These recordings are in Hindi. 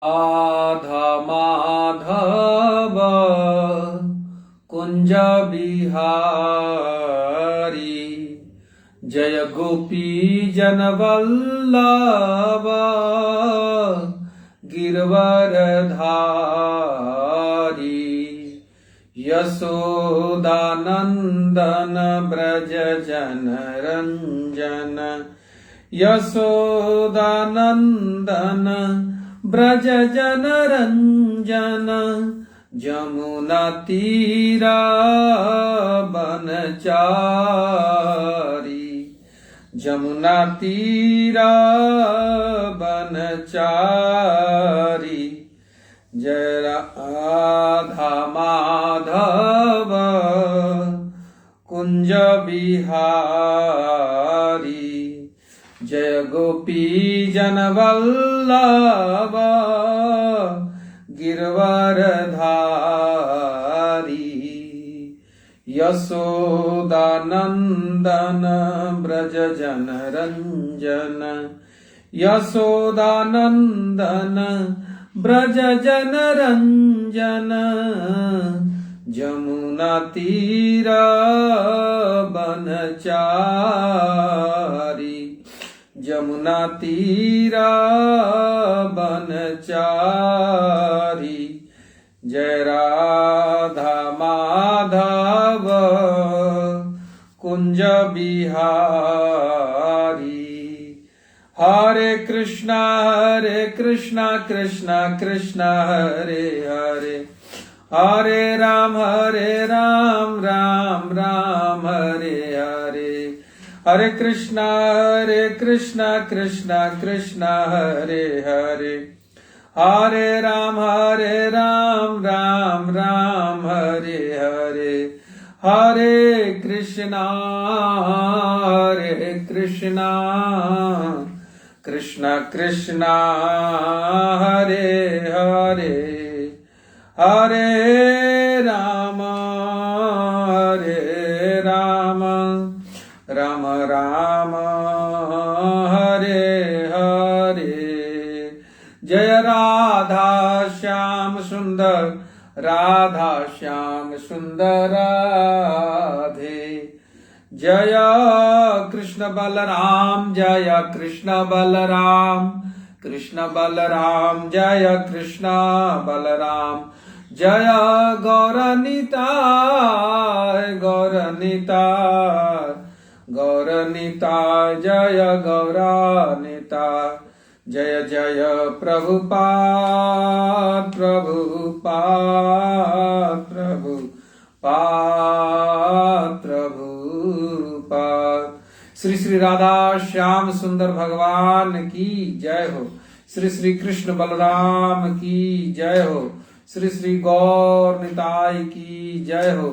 आधा माधव कुंज बिहारी जय गोपी जन वल्लभ गिरवरधारी यशोदानंदन ब्रज जन रंजन यशोदानंदन ब्रज जन रंजन जमुना तीरा बनचारी जमुना तीरा बनचारी जय राधा माधव कुंज बिहारी जय गोपी जन वल्लभ गिरवरधारी यशोदानंदन ब्रज जन रंजन यशोदानंदन ब्रज जन रंजन जमुना तीरा बनचारी जमुना तीरा बनचारी जय राधा माधव कुंज बिहारी हरे कृष्णा कृष्णा कृष्णा हरे हरे हरे राम राम राम हरे हरे हरे कृष्णा कृष्णा कृष्णा हरे हरे हरे राम राम राम हरे हरे हरे कृष्णा कृष्णा कृष्णा हरे हरे हरे राम राम राम हरे हरे जय राधा श्याम सुंदर राधे जय कृष्ण बलराम जय कृष्ण बलराम जय कृष्ण बलराम जय गौरनिताय जय गौरनिताय जय जय प्रभुपाद श्री श्री राधा श्याम सुंदर भगवान की जय हो। श्री श्री कृष्ण बलराम की जय हो। श्री श्री गौर निताय की जय हो।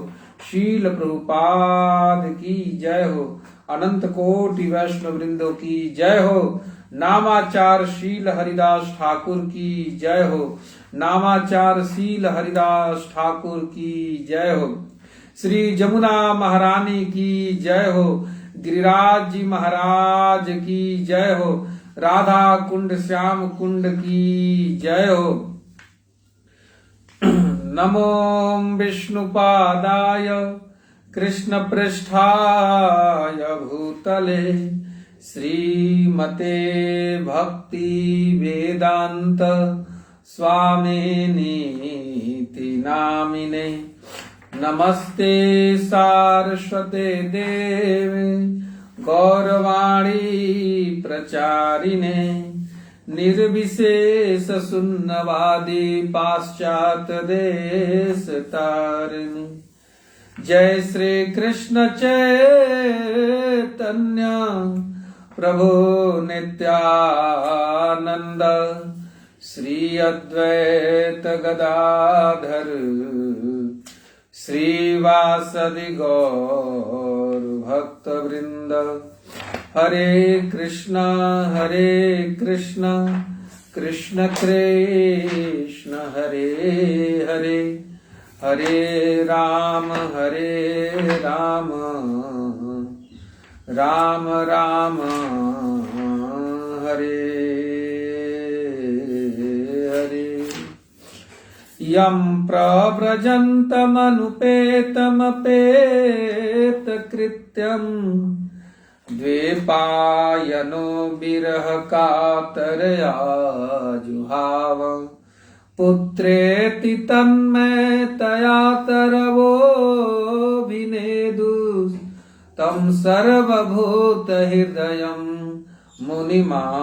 शील प्रभुपाद की जय हो। अनंत कोटि वैष्णव वृंदों की जय हो। नामाचार शील हरिदास ठाकुर की जय हो। नामाचार शील हरिदास ठाकुर की जय हो। श्री जमुना महारानी की जय हो। गिरिराज जी महाराज की जय हो। राधा कुंड श्याम कुंड की जय हो। नमो विष्णुपादाय कृष्ण पृष्ठाय भूतले श्रीमते भक्ति वेदांत स्वामिनीति नामिने नमस्ते सारस्वते देवे गौरवाणी प्रचारिणे निर्विशेष शून्यवादी पाश्चात्य देश तारिणी जय श्री कृष्ण चैतन्य प्रभु नित्यानंद श्री अद्वैत गदाधर श्रीवासदि गौर भक्त वृंद हरे कृष्ण कृष्ण कृष्ण हरे हरे हरे राम राम राम हरे हरे। यं प्रव्रजन्तमनुपेतमपेतकृत्यम् द्वैपायनो विरह कातरया जुहाव पुत्रेति तन्मयतया तरवो विनेदुस् तं सर्वभूतहृदयं मुनिमानतोऽस्मि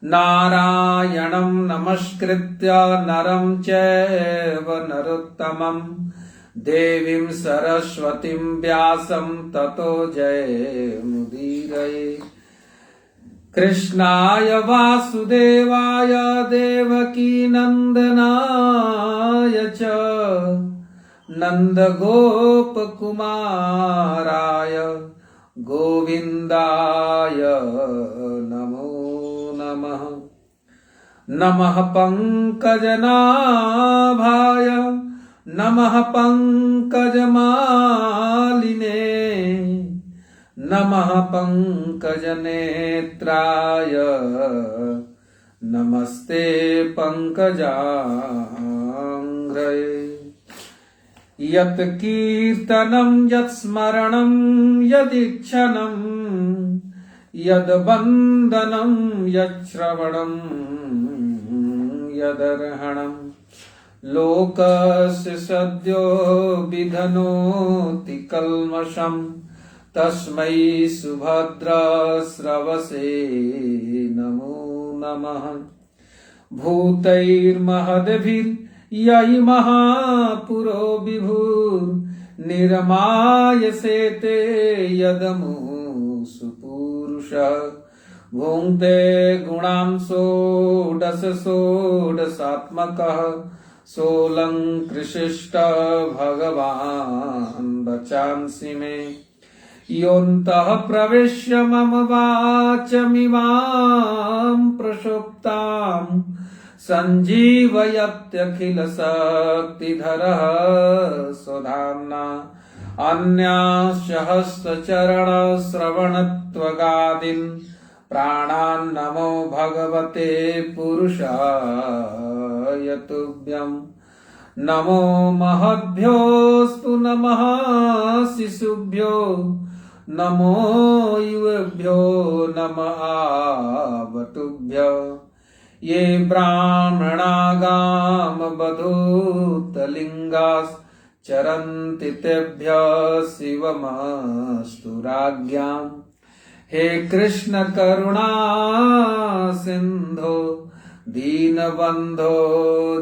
नारायणं नमस्कृत्य नरं चैव नरोत्तमं देवीं सरस्वतीं व्यासं ततो जयमुदीरये। कृष्णाय वासुदेवाय देवकीनन्दनाय च नन्दगोपकुमाराय गोविन्दाय नमो नमः। नमः पंकजनाभाय नमः पंकजमालिने नमः पंकजनेत्राय नमस्ते पंकजांग्रये। यत् कीर्तनं यत् स्मरणं यदीक्षणं यद् वन्दनं यच्छ्रवणं यदर्हणं लोकस्य सद्यो विधनोति कल्मषं तस्मै सुभद्रस्रवसे नमो नमः। भूतैर्महद्भिर्ययि महापुरो विभुर्निरमायसेते यदमुषु पुरुषः भुङ्क्ते गुणां षोडश षोडशात्मकः सोऽलङ्कृशिष्ट भगवान् वचांसि मे। योऽन्तः प्रविश्य मम वाचमिमां प्रसुप्तां सञ्जीवयत्यखिलशक्तिधरः स्वधाम्ना अन्यास्सहस्रचरणश्रवणत्वगादीन् प्राणान् नमो भगवते पुरुषाय तुभ्यं। नमो महद्भ्योऽस्तु नमः शिशुभ्यो नमो युवेभ्यो नमः आवटुभ्यो ये ब्राह्मणागामवधूतलिङ्गाश्चरन्ति तेभ्यः शिवमस्तु राज्ञाम्। हे कृष्ण करुणा सिन्धो दीनबन्धो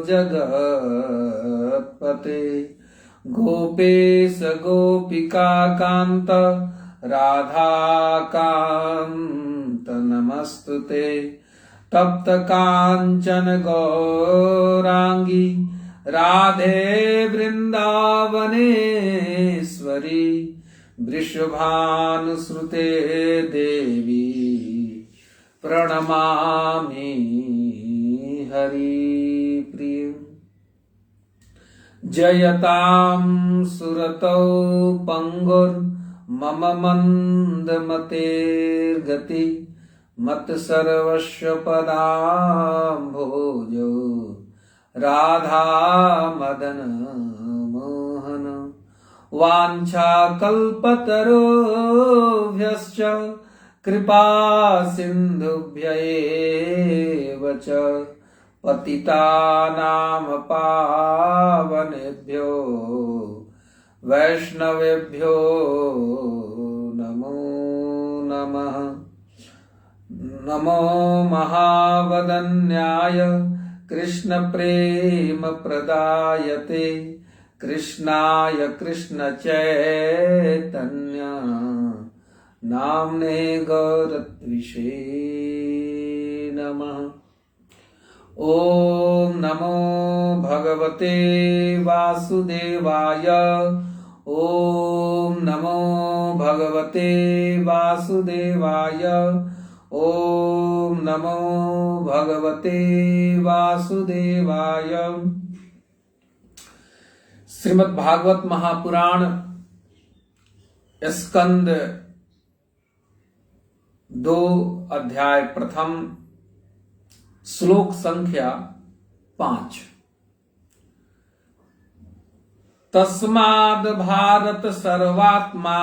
जगत्पते गोपेश गोपिकान्त राधाकान्त नमस्तुते। तप्त कांचन गौरांगी राधे वृंदावनेश्वरी वृषभानुसुते देवी प्रणमामि हरिप्रिय। जयतां सुरतौ पंगुर्मम मन्दमतेर्गति मत्सर्वस्य पदाम्भोजो राधा मदन मोहन। वाञ्छाकल्पतरुभ्यश्च कृपा सिन्धुभ्यैव च पतितानां पावनेभ्यो वैष्णवेभ्यो नमो नमः। नमो महावदन्याय कृष्णप्रेमप्रदायते कृष्णाय कृष्णचैतन्य नाम्ने गौरत्विषे नमः। ॐ नमो भगवते वासुदेवाय। ॐ नमो भगवते वासुदेवाय। ॐ नमो भगवते वासुदेवाय। श्रीमद् भागवत महापुराण स्कंद 2 अध्याय प्रथम श्लोक संख्या 5। तस्माद् भारत सर्वात्मा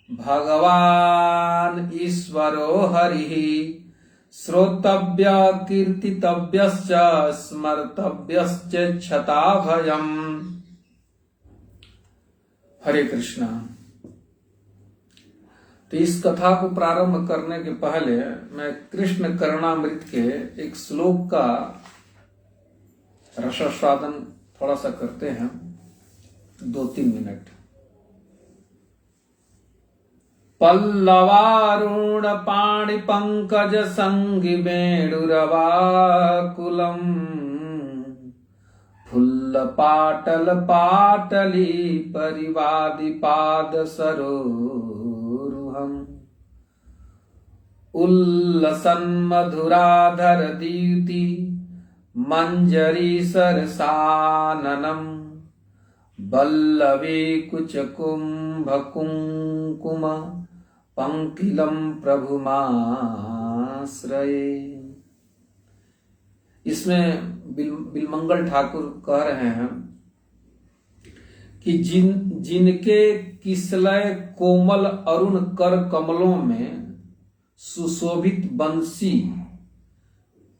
भगवान ईश्वरो हरिः श्रोतव्य कीर्तितव्यश्च स्मर्तव्यश्च क्षता भयम्। हरे कृष्णा। तो इस कथा को प्रारंभ करने के पहले मैं कृष्ण करुणामृत के एक श्लोक का रसास्वादन थोड़ा सा करते हैं, 2-3 मिनट। पल्लवारुण पाणि पंकज संगि वेणुरवाकुलम् फुल्ल पाटल पाटली परिवादि पाद सरोरुहम् उल्लसन मधुराधर दीप्ति मंजरी सरसाननम् वल्लवी कुच कुंभ कुंकुम पंकिलम प्रभुमाश्रये। इसमें बिलमंगल ठाकुर कह रहे हैं कि जिनके किसलय कोमल अरुण कर कमलों में सुशोभित बंसी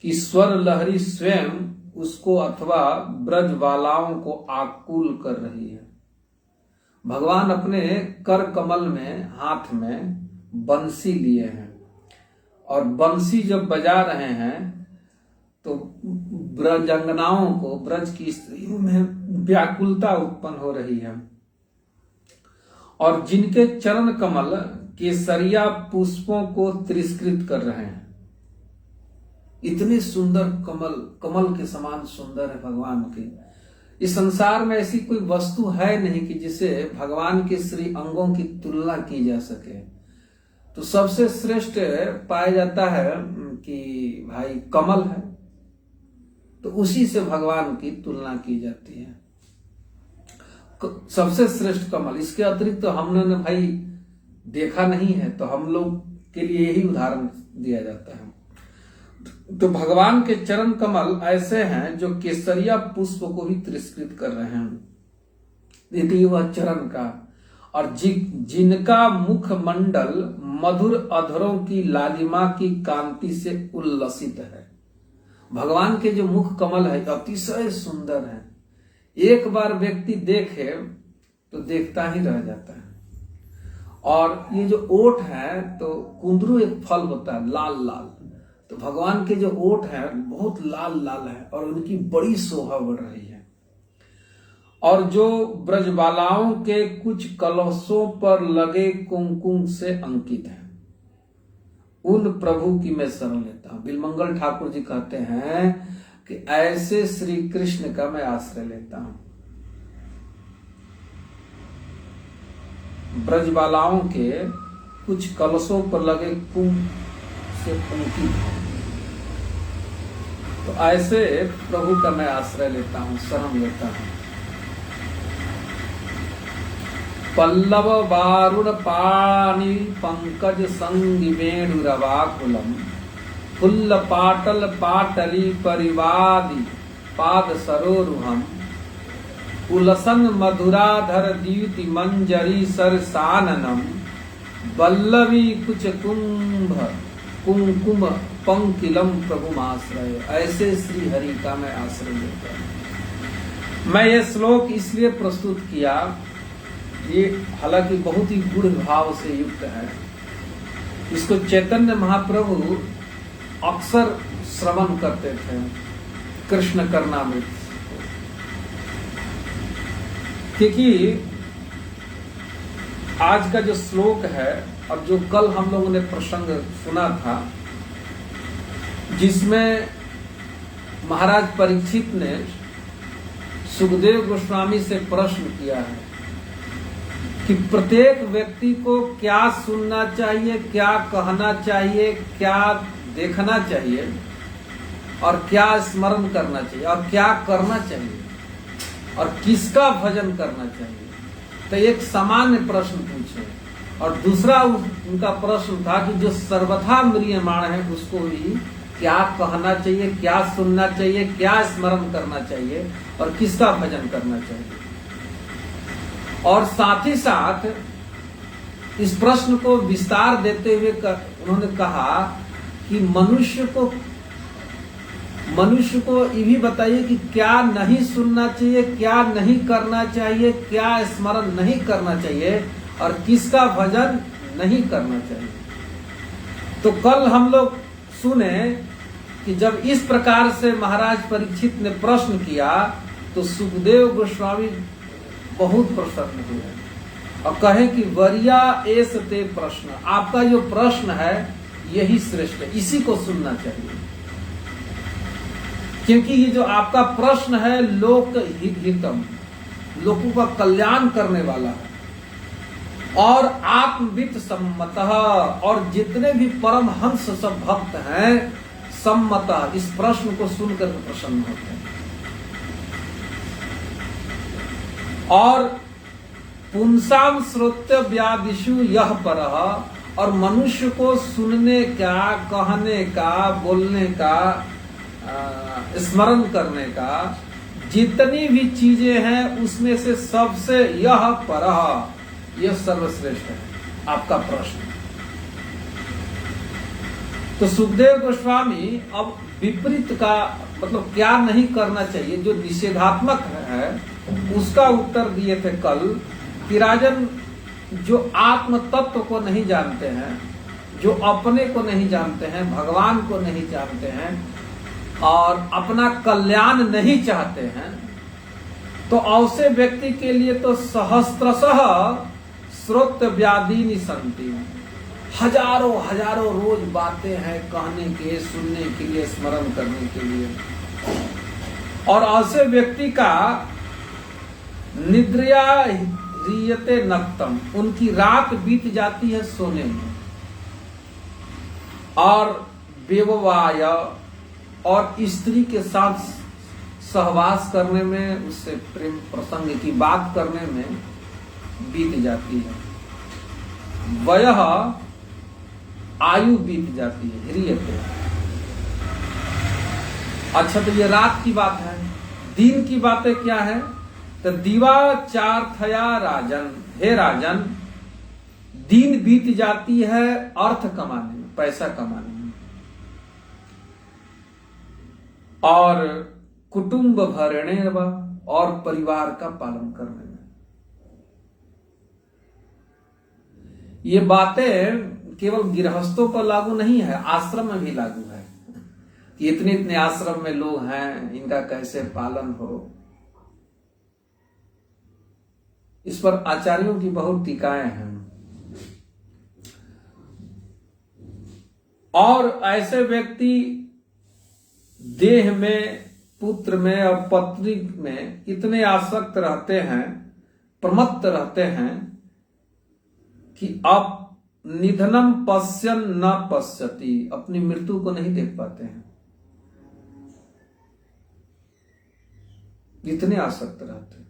की स्वर लहरी स्वयं उसको अथवा ब्रजबालाओं को आकुल कर रही है। भगवान अपने कर कमल में हाथ में बंसी लिए हैं और बंसी जब बजा रहे हैं तो ब्रजंगनाओं को, ब्रज की स्त्रियों में व्याकुलता उत्पन्न हो रही है। और जिनके चरण कमल केसरिया पुष्पों को तिरस्कृत कर रहे हैं। इतने सुंदर कमल के समान सुंदर है भगवान के। इस संसार में ऐसी कोई वस्तु है नहीं कि जिसे भगवान के श्री अंगों की तुलना की जा सके। तो सबसे श्रेष्ठ पाया जाता है कि भाई कमल है, तो उसी से भगवान की तुलना की जाती है। सबसे श्रेष्ठ कमल। इसके अतिरिक्त तो हमने भाई देखा नहीं है, तो हम लोग के लिए यही उदाहरण दिया जाता है। तो भगवान के चरण कमल ऐसे हैं जो केसरिया पुष्प को भी तिरस्कृत कर रहे हैं, यदि वह चरण का। और जिनका मुख मंडल मधुर अधरों की लालिमा की कांति से उल्लसित है। भगवान के जो मुख कमल है अतिशय सुंदर है। एक बार व्यक्ति देखे तो देखता ही रह जाता है। और ये जो ओठ है, तो कुंदरू एक फल होता है लाल लाल, तो भगवान के जो ओठ है बहुत लाल लाल है और उनकी बड़ी शोभा बढ़ रही है। और जो ब्रजबालाओं के कुछ कलशों पर लगे कुमकुम से अंकित है, उन प्रभु की मैं शरण लेता हूं। बिलमंगल ठाकुर जी कहते हैं कि ऐसे श्री कृष्ण का मैं आश्रय लेता हूं। ब्रजबालाओं के कुछ कलशों पर लगे कुंभ से अंकित है, तो ऐसे प्रभु का मैं आश्रय लेता हूं, शरण लेता हूं। पल्लव वारुण पाणि पंकज संगि वेणुरवाकुलम फुल्ल पाटल पाटली परिवादि पाद सरोरुहम उलसन मधुराधर द्युति मंजरी सरसाननम वल्लवी कुच कुंभ कुंकुम पंकिलम प्रभुमाश्रय। ऐसे श्री हरि का मैं आश्रय लेता हूं। मैं ये श्लोक इसलिए प्रस्तुत किया, ये हालांकि बहुत ही गुढ़ भाव से युक्त है। इसको चैतन्य महाप्रभु अक्सर श्रवण करते थे, कृष्ण करुणामृत। क्योंकि आज का जो श्लोक है और जो कल हम लोगों ने प्रसंग सुना था, जिसमें महाराज परीक्षित ने सुखदेव गोस्वामी से प्रश्न किया है कि प्रत्येक व्यक्ति को क्या सुनना चाहिए, क्या कहना चाहिए, क्या देखना चाहिए और क्या स्मरण करना चाहिए और क्या करना चाहिए और किसका भजन करना चाहिए। तो एक सामान्य प्रश्न पूछे और दूसरा उनका प्रश्न था कि जो सर्वथा म्रियमाण है उसको भी क्या कहना चाहिए, क्या सुनना चाहिए, क्या स्मरण करना चाहिए और किसका भजन करना चाहिए। और साथ ही साथ इस प्रश्न को विस्तार देते हुए उन्होंने कहा कि मनुष्य को ये भी बताइए कि क्या नहीं सुनना चाहिए, क्या नहीं करना चाहिए, क्या स्मरण नहीं करना चाहिए और किसका भजन नहीं करना चाहिए। तो कल हम लोग सुने कि जब इस प्रकार से महाराज परीक्षित ने प्रश्न किया तो सुखदेव गोस्वामी बहुत प्रसन्न हुए और कहे कि वरिया एस ते प्रश्न, आपका जो प्रश्न है यही श्रेष्ठ है, इसी को सुनना चाहिए। क्योंकि ये जो आपका प्रश्न है लोक हितम, लोगों का कल्याण करने वाला है और आत्मवित सम्मत, और जितने भी परमहंस सब भक्त हैं सम्मत इस प्रश्न को सुनकर प्रसन्न होते हैं। और पुंसाम श्रोत्य व्यादिशु यह परः, और मनुष्य को सुनने का, कहने का, बोलने का, स्मरण करने का जितनी भी चीजें हैं उसमें से सबसे यह परः, यह सर्वश्रेष्ठ है आपका प्रश्न। तो सुखदेव गोस्वामी अब विपरीत का मतलब क्या नहीं करना चाहिए, जो निषेधात्मक है उसका उत्तर दिए थे कल कि राजन, जो आत्म तत्व को नहीं जानते हैं, जो अपने को नहीं जानते हैं, भगवान को नहीं जानते हैं और अपना कल्याण नहीं चाहते हैं, तो ऐसे व्यक्ति के लिए तो सहस्त्रशः श्रोत व्याधि संति, हजारों हजारों रोज बातें हैं कहने के, सुनने के लिए, स्मरण करने के लिए। और ऐसे व्यक्ति का निद्रया ह्रियते नक्तम, उनकी रात बीत जाती है सोने में, और बेववाय, और स्त्री के साथ सहवास करने में, उससे प्रेम प्रसंग की बात करने में बीत जाती है। वयः आयु बीत जाती है, ह्रियते। अच्छा, तो ये रात की बात है। दिन की बातें क्या है? तो दिवाचार्थया राजन, हे राजन, दिन बीत जाती है अर्थ कमाने में, पैसा कमाने में, और कुटुंब भरणे और परिवार का पालन करने में। ये बातें केवल गृहस्थों पर लागू नहीं है, आश्रम में भी लागू है कि इतने इतने आश्रम में लोग हैं, इनका कैसे पालन हो। इस पर आचार्यों की बहुत टीकाएं हैं। और ऐसे व्यक्ति देह में, पुत्र में और पत्नी में इतने आसक्त रहते हैं, प्रमत्त रहते हैं कि अब निधनम पश्यन न पश्यति, अपनी मृत्यु को नहीं देख पाते हैं, इतने आसक्त रहते हैं।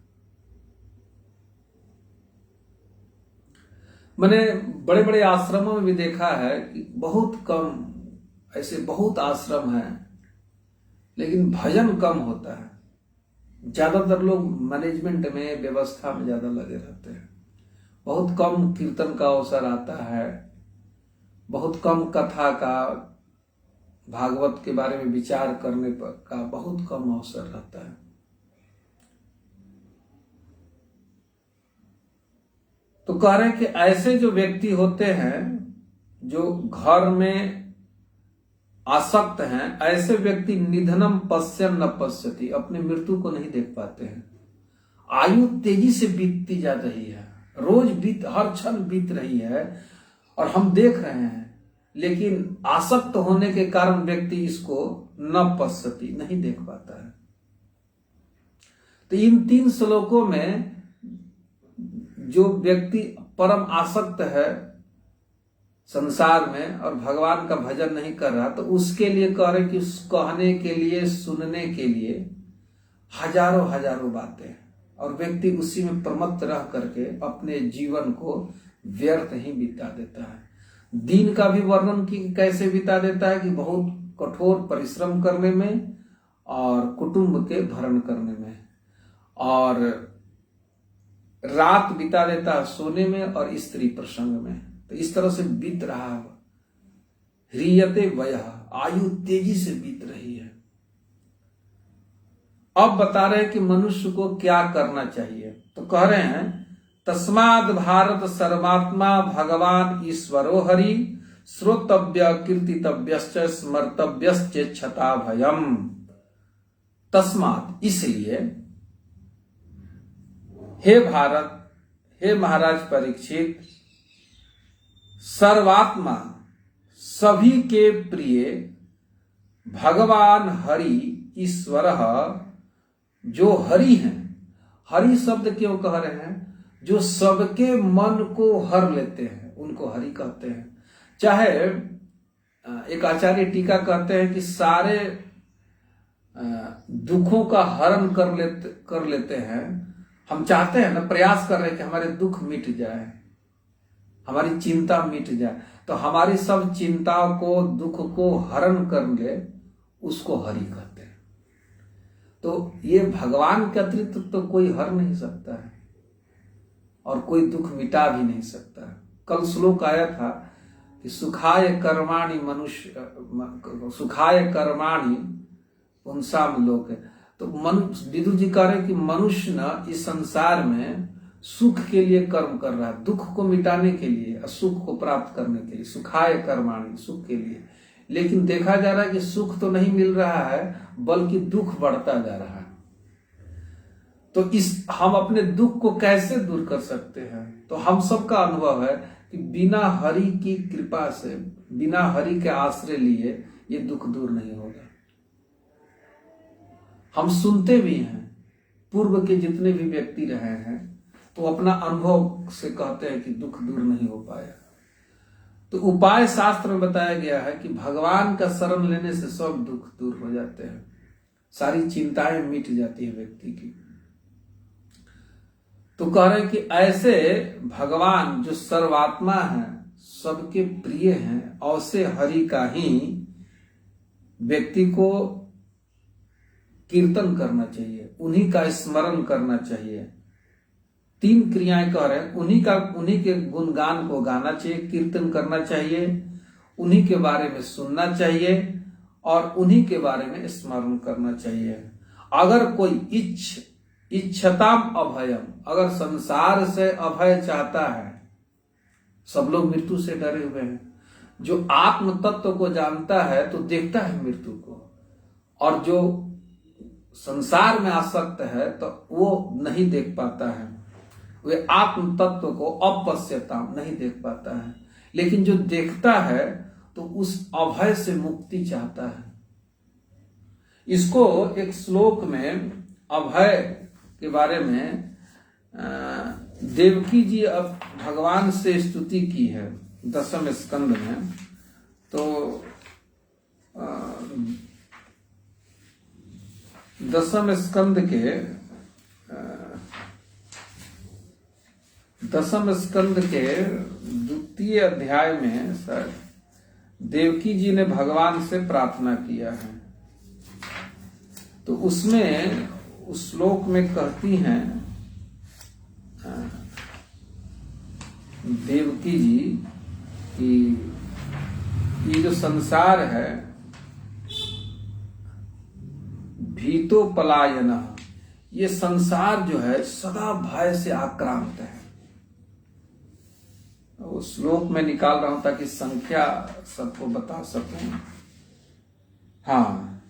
मैंने बड़े बड़े आश्रमों में भी देखा है कि बहुत कम, ऐसे बहुत आश्रम हैं लेकिन भजन कम होता है। ज्यादातर लोग मैनेजमेंट में, व्यवस्था में ज्यादा लगे रहते हैं। बहुत कम कीर्तन का अवसर आता है, बहुत कम कथा का, भागवत के बारे में विचार करने का बहुत कम अवसर रहता है। तो कह रहे हैं कि ऐसे जो व्यक्ति होते हैं जो घर में आसक्त हैं, ऐसे व्यक्ति निधनम पश्यन न पश्यति, अपनी मृत्यु को नहीं देख पाते हैं। आयु तेजी से बीतती जा रही है, रोज हर क्षण बीत रही है और हम देख रहे हैं, लेकिन आसक्त होने के कारण व्यक्ति इसको न पश्यति, नहीं देख पाता है। तो इन 3 श्लोकों में जो व्यक्ति परम आसक्त है संसार में और भगवान का भजन नहीं कर रहा, तो उसके लिए कह रहे कि कहने के लिए, सुनने के लिए हजारों हजारों बातें हैं और व्यक्ति उसी में प्रमत्त रह करके अपने जीवन को व्यर्थ ही बिता देता है। दिन का भी वर्णन की कैसे बिता देता है कि बहुत कठोर परिश्रम करने में और कुटुंब के भरण करने में, और रात बिता देता है सोने में और स्त्री प्रसंग में। तो इस तरह से बीत रहा है, ह्रियते वयः, आयु तेजी से बीत रही है। अब बता रहे हैं कि मनुष्य को क्या करना चाहिए। तो कह रहे हैं तस्माद् भारत सर्वात्मा भगवान ईश्वरो हरि, श्रोतव्य कीर्तितव्यश्च स्मर्तव्यश्च क्षता भयम। तस्मात्, इसलिए, हे भारत, हे महाराज परीक्षित, सर्वात्मा, सभी के प्रिय, भगवान हरि ईश्वर, जो हरि हैं। हरि शब्द क्यों कह रहे हैं? जो सबके मन को हर लेते हैं उनको हरि कहते हैं। चाहे एक आचार्य टीका कहते हैं कि सारे दुखों का हरण कर लेते हैं। हम चाहते हैं ना, प्रयास कर रहे हैं कि हमारे दुख मिट जाए, हमारी चिंता मिट जाए, तो हमारी सब चिंताओं को, दुख को हरण कर ले, उसको हरि कहते हैं। तो ये भगवान के अतिरिक्त तो कोई हर नहीं सकता है और कोई दुख मिटा भी नहीं सकता है। कल श्लोक आया था कि सुखाय कर्माणि मनुष्य, सुखाय कर्माणि पुंसाम लोक। तो विदुर जी कह रहे कि मनुष्य न इस संसार में सुख के लिए कर्म कर रहा है, दुख को मिटाने के लिए, सुख को प्राप्त करने के लिए। सुखाय कर्माणि, सुख के लिए। लेकिन देखा जा रहा है कि सुख तो नहीं मिल रहा है, बल्कि दुख बढ़ता जा रहा है। तो हम अपने दुख को कैसे दूर कर सकते हैं? तो हम सबका अनुभव है कि बिना हरि की कृपा से, बिना हरि के आश्रय लिए ये दुख दूर नहीं होगा। हम सुनते भी हैं, पूर्व के जितने भी व्यक्ति रहे हैं तो अपना अनुभव से कहते हैं कि दुख दूर नहीं हो पाया। तो उपाय शास्त्र में बताया गया है कि भगवान का शरण लेने से सब दुख दूर हो जाते हैं, सारी चिंताएं मिट जाती है व्यक्ति की। तो कह रहे हैं कि ऐसे भगवान जो सर्वात्मा है, सबके प्रिय हैं, ऐसे हरि का ही व्यक्ति को कीर्तन करना चाहिए, उन्हीं का स्मरण करना चाहिए। 3 क्रियाएं कह रहे हैं, उन्हीं के गुणगान को गाना चाहिए, कीर्तन करना चाहिए, उन्हीं के बारे में सुनना चाहिए और उन्हीं के बारे में स्मरण करना चाहिए। अगर कोई इच्छताम अभयम, अगर संसार से अभय चाहता है, सब लोग मृत्यु से डरे हुए हैं। जो आत्म तत्व को जानता है तो देखता है मृत्यु को, और जो संसार में आसक्त है तो वो नहीं देख पाता है, वे आत्म तत्व को अपश्यता नहीं देख पाता है। लेकिन जो देखता है तो उस अभय से मुक्ति चाहता है। इसको एक श्लोक में अभय के बारे में देवकी जी अब भगवान से स्तुति की है 10वें स्कंद में। तो 10वें स्कंद के 10वें स्कंद के 2 अध्याय में सर देवकी जी ने भगवान से प्रार्थना किया है। तो उसमें उस श्लोक में कहती हैं देवकी जी कि ये जो संसार है, भीतो पलायन, ये संसार जो है सदा भय से आक्रांत है। वो श्लोक में निकाल रहा हूं ताकि संख्या सबको बता सकूं। हाँ,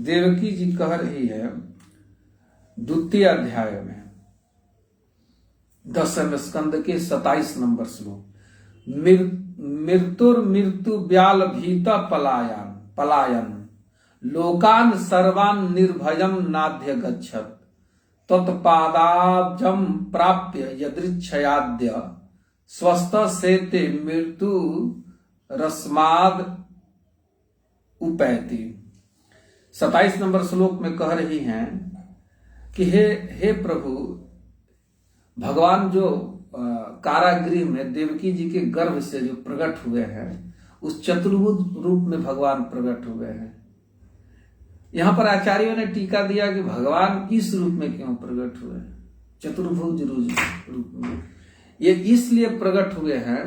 देवकी जी कह रही है 2 अध्याय में 10वें स्कंद के 27 नंबर श्लोक, मृत्यु व्याल भीत पलायन लोकान सर्वान निर्भयम नाध्य गच्छत तत्पादाब्जम प्राप्य यदृच्छयाद्य स्वस्थ सेते मृत्यु रस्माद उपैति। 27 नंबर श्लोक में कह रही हैं कि हे प्रभु, भगवान जो कारागृह में देवकी जी के गर्भ से जो प्रकट हुए हैं, उस चतुर्भुज रूप में भगवान प्रकट हुए हैं। यहां पर आचार्यों ने टीका दिया कि भगवान इस रूप में क्यों प्रकट हुए, चतुर्भुज रूप में। ये इसलिए प्रकट हुए हैं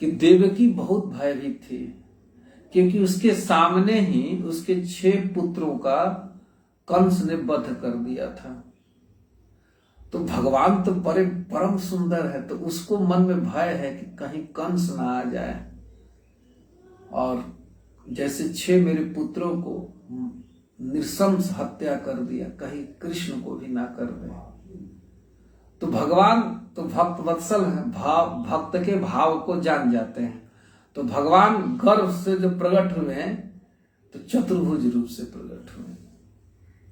कि देवकी बहुत भयभीत थी, क्योंकि उसके सामने ही उसके 6 पुत्रों का कंस ने वध कर दिया था। तो भगवान तो बड़े परम सुंदर है, तो उसको मन में भय है कि कहीं कंस ना आ जाए और जैसे 6 मेरे पुत्रों को नृशंस हत्या कर दिया, कहीं कृष्ण को भी ना कर दे। तो भगवान तो भक्त वत्सल है, भक्त के भाव को जान जाते हैं। तो भगवान गर्भ से जो प्रकट हुए हैं तो चतुर्भुज रूप से प्रकट हुए,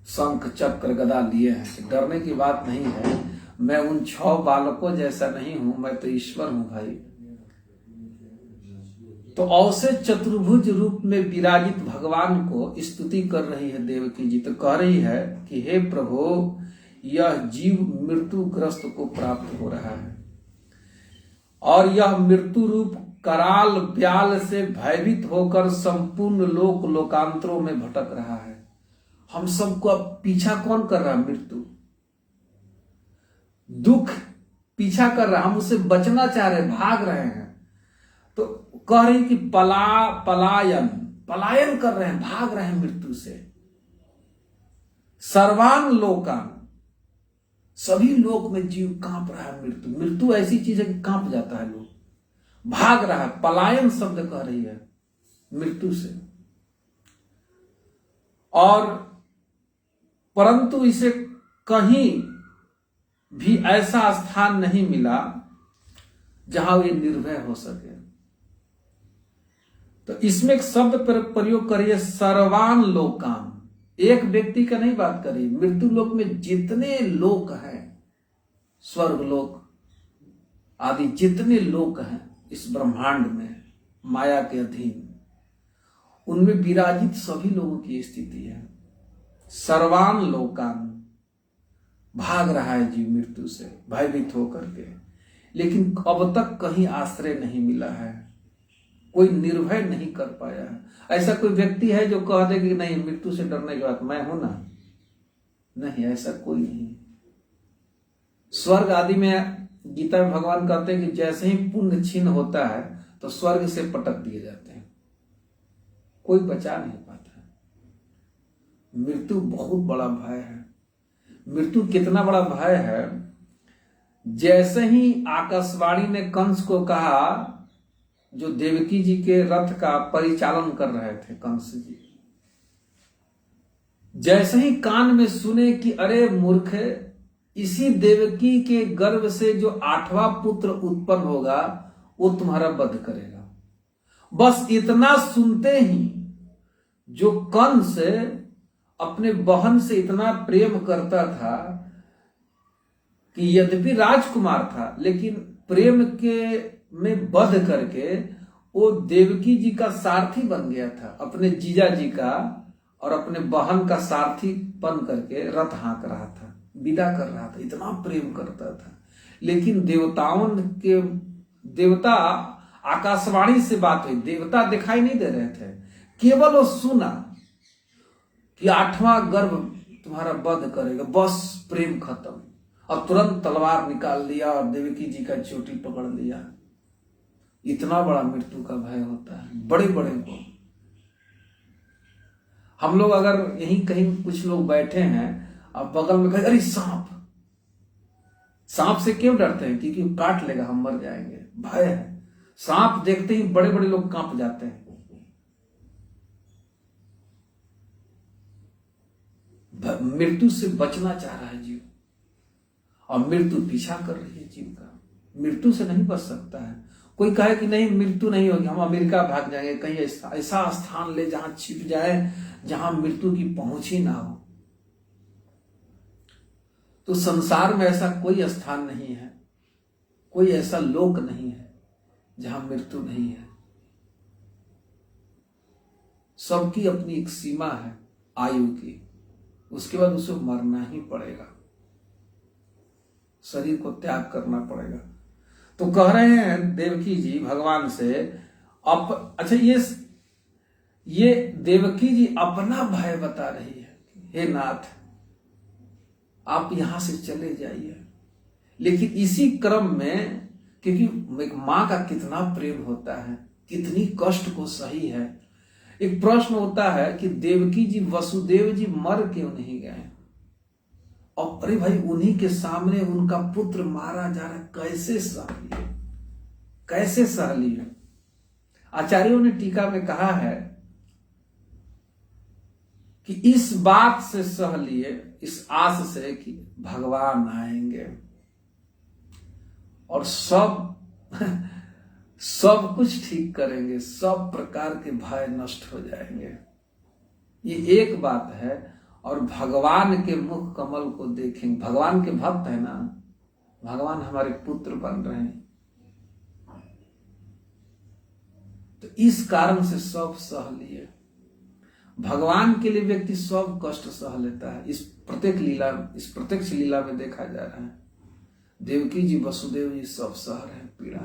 शंख चक्र गदा लिए हैं। डरने की बात नहीं है, मैं उन 6 बालकों जैसा नहीं हूं, मैं तो ईश्वर हूं भाई। तो ऐसे चतुर्भुज रूप में विराजित भगवान को स्तुति कर रही है देवकी जी। तो कह रही है कि हे प्रभु, यह जीव मृत्युग्रस्त को प्राप्त हो रहा है और यह मृत्यु रूप कराल ब्याल से भयभीत होकर संपूर्ण लोकांतरों में भटक रहा है। हम सबको अब पीछा कौन कर रहा है? मृत्यु, दुख पीछा कर रहा है, हम उससे बचना चाह रहे, भाग रहे हैं। तो कह रही कि पलायन कर रहे हैं, भाग रहे हैं मृत्यु से। सर्वान लोकान, सभी लोक में जीव कांप रहा है। मृत्यु ऐसी चीज है कि कांप जाता है, लोग भाग रहा है। पलायन शब्द कह रही है मृत्यु से। और परंतु इसे कहीं भी ऐसा स्थान नहीं मिला जहां वे निर्भय हो सके। तो इसमें एक शब्द पर प्रयोग करिए, सर्वान लोकान। एक व्यक्ति का नहीं बात करिए, मृत्यु लोक में जितने लोक हैं, स्वर्ग लोक आदि जितने लोक हैं इस ब्रह्मांड में माया के अधीन, उनमें विराजित सभी लोगों की स्थिति है। सर्वान लोकान, भाग रहा है जीव मृत्यु से भयभीत होकर के, लेकिन अब तक कहीं आश्रय नहीं मिला है, कोई निर्भय नहीं कर पाया है। ऐसा कोई व्यक्ति है जो कह दे कि नहीं मृत्यु से डरने की बात मैं हूं ना? नहीं, ऐसा कोई नहीं। स्वर्ग आदि में गीता में भगवान कहते हैं कि जैसे ही पुण्य छीन होता है तो स्वर्ग से पटक दिए जाते हैं, कोई बचा नहीं पाता। मृत्यु बहुत बड़ा भय है। मृत्यु कितना बड़ा भय है, जैसे ही आकाशवाणी ने कंस को कहा, जो देवकी जी के रथ का परिचालन कर रहे थे कंस जी, जैसे ही कान में सुने कि अरे मूर्ख, इसी देवकी के गर्भ से जो 8वां पुत्र उत्पन्न होगा वो तुम्हारा वध करेगा। बस इतना सुनते ही जो कंस अपने बहन से इतना प्रेम करता था कि यद्यपि राजकुमार था, लेकिन प्रेम के में वध करके वो देवकी जी का सारथी बन गया था, अपने जीजा जी का और अपने बहन का सारथी बन करके रथ हाँक रहा था, विदा कर रहा था, इतना प्रेम करता था। लेकिन देवता आकाशवाणी से बात हुई, देवता दिखाई नहीं दे रहे थे, केवल वो सुना कि 8वां गर्भ तुम्हारा वध करेगा, बस प्रेम खत्म। और तुरंत तलवार निकाल लिया और देवकी जी का चोटी पकड़ लिया। इतना बड़ा मृत्यु का भय होता है बड़े बड़े को। हम लोग अगर यहीं कहीं कुछ लोग बैठे हैं और बगल में कहे अरे सांप, सांप से क्यों डरते हैं? क्योंकि काट लेगा, हम मर जाएंगे, भय है। सांप देखते ही बड़े बड़े लोग कांप जाते हैं। मृत्यु से बचना चाह रहा है जीव और मृत्यु पीछा कर रही है जीव का। मृत्यु से नहीं बच सकता है। कोई कहे कि नहीं मृत्यु नहीं होगी, हम अमेरिका भाग जाएंगे, कहीं ऐसा स्थान ले जहां छिप जाए, जहां मृत्यु की पहुंच ही ना हो। तो संसार में ऐसा कोई स्थान नहीं है, कोई ऐसा लोक नहीं है जहां मृत्यु नहीं है। सबकी अपनी एक सीमा है आयु की, उसके बाद उसे मरना ही पड़ेगा, शरीर को त्याग करना पड़ेगा। तो कह रहे हैं देवकी जी भगवान से, अच्छा, ये देवकी जी अपना भय बता रही है, हे नाथ आप यहां से चले जाइए। लेकिन इसी क्रम में, क्योंकि एक मां का कितना प्रेम होता है, कितनी कष्ट को सही है, एक प्रश्न होता है कि देवकी जी, वसुदेव जी मर क्यों नहीं गए? और अरे भाई, उन्हीं के सामने उनका पुत्र मारा जा रहा है, कैसे सह लिए, कैसे सह लिए? आचार्यों ने टीका में कहा है कि इस बात से सह लिए, इस आस से कि भगवान आएंगे और सब कुछ ठीक करेंगे, सब प्रकार के भय नष्ट हो जाएंगे। ये एक बात है। और भगवान के मुख कमल को देखेंगे, भगवान के भक्त है ना, भगवान हमारे पुत्र बन रहे हैं, तो इस कारण से सब सह लिए। भगवान के लिए व्यक्ति सब कष्ट सह लेता है। इस प्रत्यक्ष लीला में देखा जा रहा है। देवकी जी, वसुदेव जी सब सह रहे हैं पीड़ा।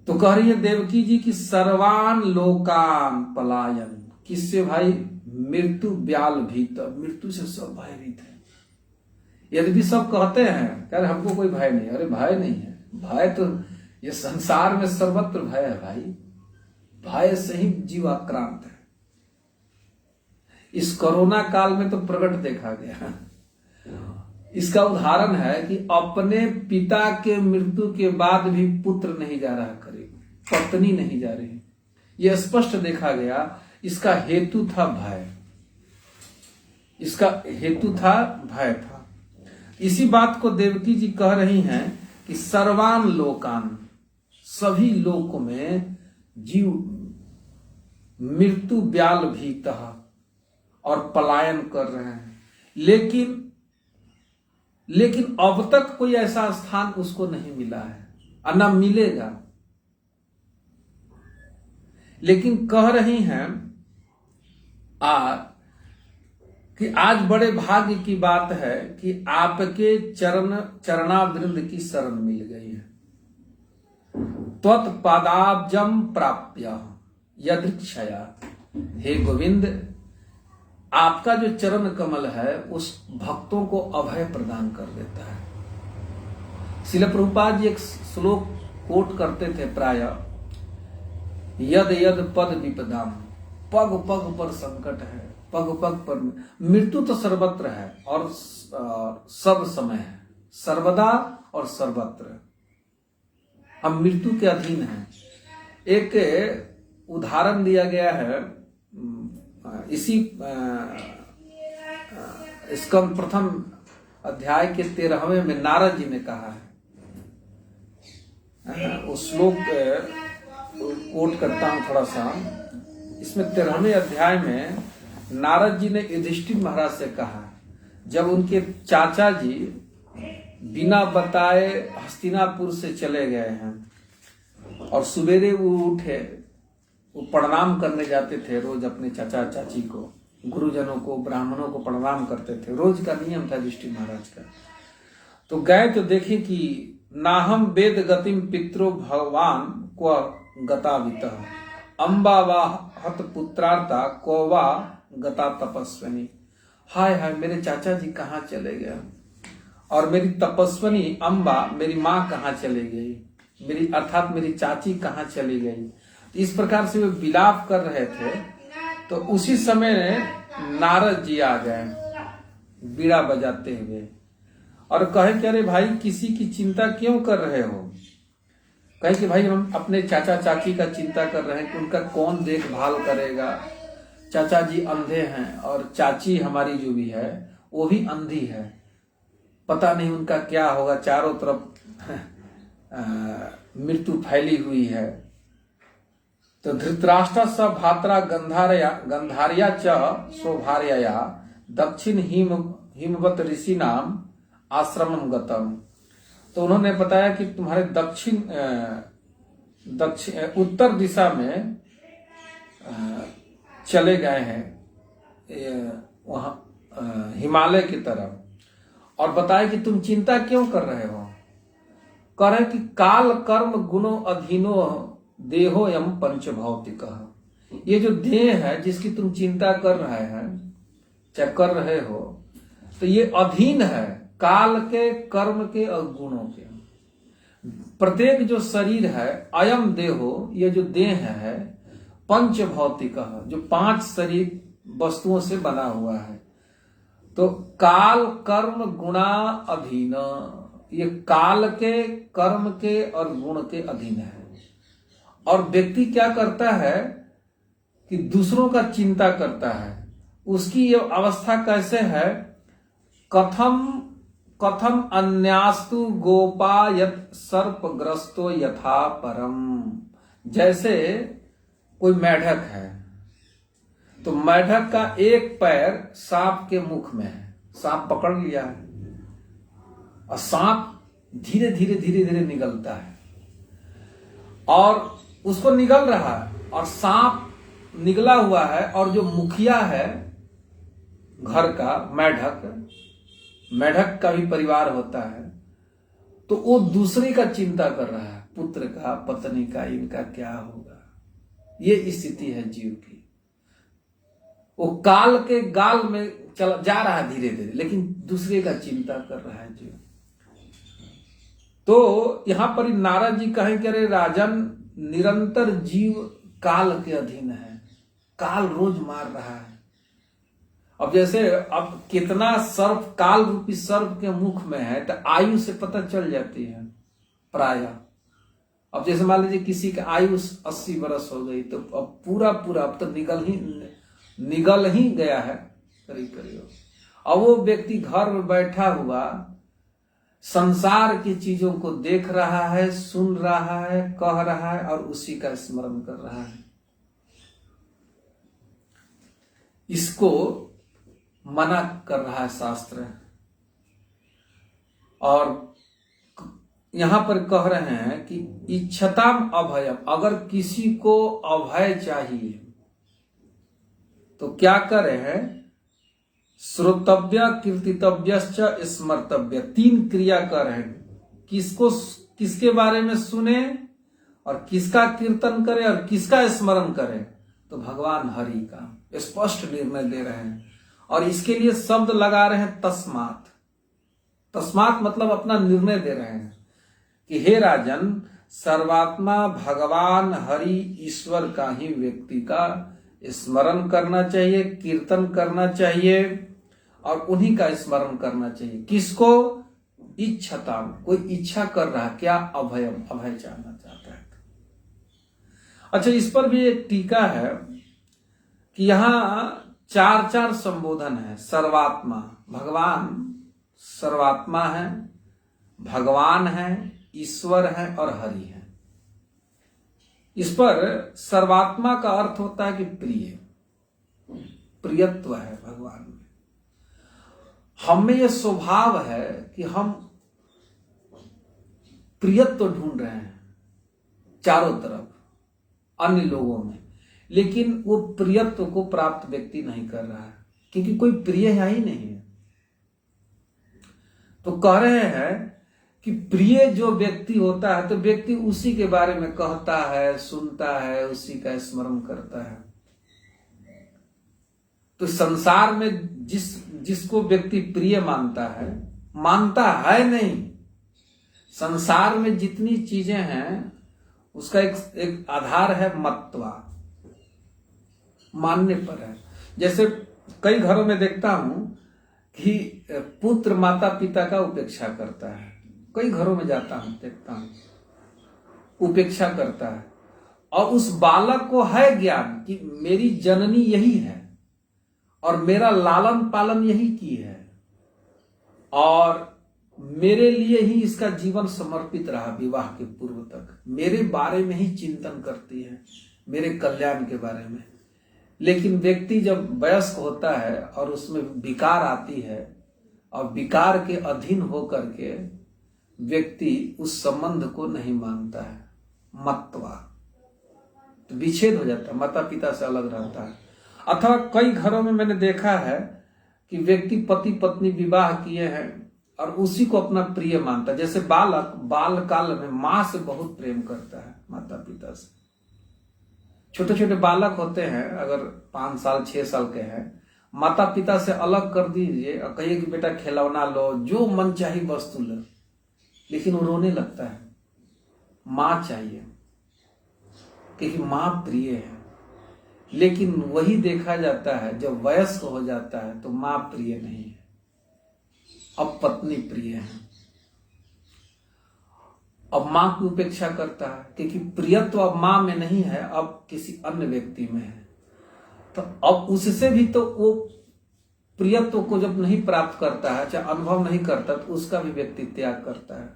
तो कह रही है देवकी जी की सर्वान लोकान पलायन, किससे भाई? मृत्यु ब्याल भीत, मृत्यु से सब भयभीत है। यद्यपि सब कहते हैं यार हमको कोई भय नहीं, अरे भय नहीं है, भय तो ये संसार में सर्वत्र भय है भाई, भय से ही जीव आक्रांत है। इस कोरोना काल में तो प्रकट देखा गया। इसका उदाहरण है कि अपने पिता के मृत्यु के बाद भी पुत्र नहीं जा रहा करीब, पत्नी नहीं जा रही, यह स्पष्ट देखा गया। इसका हेतु था भय, इसका हेतु था भय था। इसी बात को देवकी जी कह रही हैं कि सर्वान लोकान, सभी लोक में जीव मृत्यु ब्याल भीतः और पलायन कर रहे हैं, लेकिन अब तक कोई ऐसा स्थान उसको नहीं मिला है और न मिलेगा। लेकिन कह रही हैं कि आज बड़े भाग्य की बात है कि आपके चरणावृंद की शरण मिल गई है। त्वत्पादाब्जम प्राप्य यदृक्षया, हे गोविंद आपका जो चरण कमल है उस भक्तों को अभय प्रदान कर देता है। श्रील प्रभुपाद जी एक श्लोक कोट करते थे प्राय, यद यद पद विपदाम, पग पग पर संकट है, पग पग पर मृत्यु तो सर्वत्र है और सब समय है, सर्वदा और सर्वत्र हम मृत्यु के अधीन हैं। एक उदाहरण दिया गया है इसी इसका प्रथम अध्याय के 13वें में नारद जी ने कहा है, उस श्लोक कोट करता हूं थोड़ा सा। इसमें 13वें अध्याय में नारद जी ने युधिष्ठिर महाराज से कहा, जब उनके चाचा जी बिना बताए हस्तिनापुर से चले गए हैं और सवेरे वो उठे, वो प्रणाम करने जाते थे रोज अपने चाचा चाची को, गुरुजनों को, ब्राह्मणों को प्रणाम करते थे, रोज का नियम था युधिष्ठिर महाराज का। तो गए तो देखे कि नाहम वेद गतिम पितरो भगवान को गतावित अम्बा वा हत पुत्रार्ता को वा गता तपस्वनी। हाय हाय, मेरे चाचा जी कहाँ चले गए और मेरी तपस्वनी अम्बा, मेरी माँ कहाँ चली गई, मेरी अर्थात मेरी चाची कहाँ चली गई। इस प्रकार से वे विलाप कर रहे थे। तो उसी समय नारद जी आ गए बीड़ा बजाते हुए और कहे कि अरे भाई किसी की चिंता क्यों कर रहे हो? कहे कि भाई हम अपने चाचा चाची का चिंता कर रहे हैं कि उनका कौन देखभाल करेगा। चाचा जी अंधे हैं और चाची हमारी जो भी है वो भी अंधी है, पता नहीं उनका क्या होगा, चारों तरफ मृत्यु फैली हुई है। तो धृतराष्ट्र स भात्रा गंधार्या च स्वभार्या दक्षिण हिमवत ऋषि नाम आश्रमम गतम। तो उन्होंने बताया कि तुम्हारे उत्तर दिशा में चले गए हैं वहां हिमालय की तरफ, और बताया कि तुम चिंता क्यों कर रहे हो। कह रहे कि काल कर्म गुणो अधीनो देहो यम पंच भौतिक। ये जो देह है जिसकी तुम चिंता कर रहे हैं, चाहे कर रहे हो, तो ये अधीन है काल के, कर्म के और गुणों के। प्रत्येक जो शरीर है, अयम देहो, ये जो देह है, पंच भौतिक, जो 5 शरीर वस्तुओं से बना हुआ है। तो काल कर्म गुणा अधीन, ये काल के, कर्म के और गुण के अधीन है। और व्यक्ति क्या करता है कि दूसरों का चिंता करता है। उसकी ये अवस्था कैसे है? कथम अन्यास्तु गोपा यत सर्पग्रस्तो यथा परम। जैसे कोई मेढक है, तो मेढक का एक पैर सांप के मुख में है, सांप पकड़ लिया है और सांप धीरे धीरे धीरे धीरे निगलता है और उसको निगल रहा है और सांप निगला हुआ है। और जो मुखिया है घर का, मेढक का भी परिवार होता है, तो वो दूसरे का चिंता कर रहा है, पुत्र का, पत्नी का, इनका क्या होगा। ये स्थिति है जीव की। वो काल के गाल में चला जा रहा है धीरे धीरे, लेकिन दूसरे का चिंता कर रहा है जीव। तो यहां पर नारद जी कहें कि अरे राजन, निरंतर जीव काल के अधीन है, काल रोज मार रहा है। अब जैसे अब कितना सर्प, काल रूपी सर्प के मुख में है, तो आयु से पता चल जाती है प्राय। अब जैसे मान लीजिए किसी की आयु 80 वर्ष हो गई, तो अब पूरा अब तो निगल ही गया है करीब। अब वो व्यक्ति घर में बैठा हुआ संसार की चीजों को देख रहा है, सुन रहा है, कह रहा है और उसी का स्मरण कर रहा है। इसको मना कर रहा है शास्त्र। और यहां पर कह रहे हैं कि इच्छताम अभयम, अगर किसी को अभय चाहिए तो क्या करे हैं? श्रोतव्य, कीर्तितव्यश्च स्मर्तव्य। 3 क्रिया कर रहे हैं। किसके बारे में सुने और किसका कीर्तन करे और किसका स्मरण करे? तो भगवान हरि का स्पष्ट निर्णय दे रहे हैं। और इसके लिए शब्द लगा रहे हैं तस्मात्। तस्मात् मतलब अपना निर्णय दे रहे हैं कि हे राजन, सर्वात्मा भगवान हरि ईश्वर का ही व्यक्ति का स्मरण करना चाहिए, कीर्तन करना चाहिए और उन्हीं का स्मरण करना चाहिए। किसको? इच्छता, कोई इच्छा कर रहा है क्या? अभयम, अभय चाहना चाहता है। अच्छा, इस पर भी एक टीका है कि यहां 4 संबोधन है। सर्वात्मा, भगवान सर्वात्मा है, भगवान है, ईश्वर है और हरि है। इस पर सर्वात्मा का अर्थ होता है कि प्रियत्व है भगवान में। हम में यह स्वभाव है कि हम प्रियत्व ढूंढ रहे हैं चारों तरफ अन्य लोगों में, लेकिन वो प्रियत्व को प्राप्त व्यक्ति नहीं कर रहा है, क्योंकि कोई प्रिय है ही नहीं है। तो कह रहे हैं कि प्रिय जो व्यक्ति होता है, तो व्यक्ति उसी के बारे में कहता है, सुनता है, उसी का स्मरण करता है। तो संसार में जिसको व्यक्ति प्रिय मानता है नहीं। संसार में जितनी चीजें हैं उसका एक आधार है मत्वा, मानने पर है। जैसे कई घरों में देखता हूं कि पुत्र माता पिता का उपेक्षा करता है। कई घरों में जाता हूं, देखता हूं, उपेक्षा करता है। और उस बालक को है ज्ञान कि मेरी जननी यही है और मेरा लालन पालन यही की है और मेरे लिए ही इसका जीवन समर्पित रहा विवाह के पूर्व तक। मेरे बारे में ही चिंतन करती है, मेरे कल्याण के बारे में। लेकिन व्यक्ति जब वयस्क होता है और उसमें विकार आती है और विकार के अधीन होकर के व्यक्ति उस संबंध को नहीं मानता है, मत्वा, तो विच्छेद हो जाता है, माता पिता से अलग रहता है। अथवा कई घरों में मैंने देखा है कि व्यक्ति पति पत्नी विवाह किए हैं और उसी को अपना प्रिय मानता है। जैसे बालक बाल काल में माँ से बहुत प्रेम करता है, माता पिता से। छोटे छोटे बालक होते हैं, अगर 5 साल 6 साल के हैं, माता पिता से अलग कर दीजिए और कहिए कि बेटा खिलौना लो, जो मन चाहिए वस्तु लो, लेकिन वो रोने लगता है। माँ चाहिए, क्योंकि माँ प्रिय है। लेकिन वही देखा जाता है जब वयस्क हो जाता है तो माँ प्रिय नहीं है, अब पत्नी प्रिय है। अब माँ की उपेक्षा करता है, क्योंकि प्रियत्व अब माँ में नहीं है, अब किसी अन्य व्यक्ति में है। तो अब उससे भी तो वो प्रियत्व को जब नहीं प्राप्त करता है, चाहे अनुभव नहीं करता, तो उसका भी व्यक्ति त्याग करता है।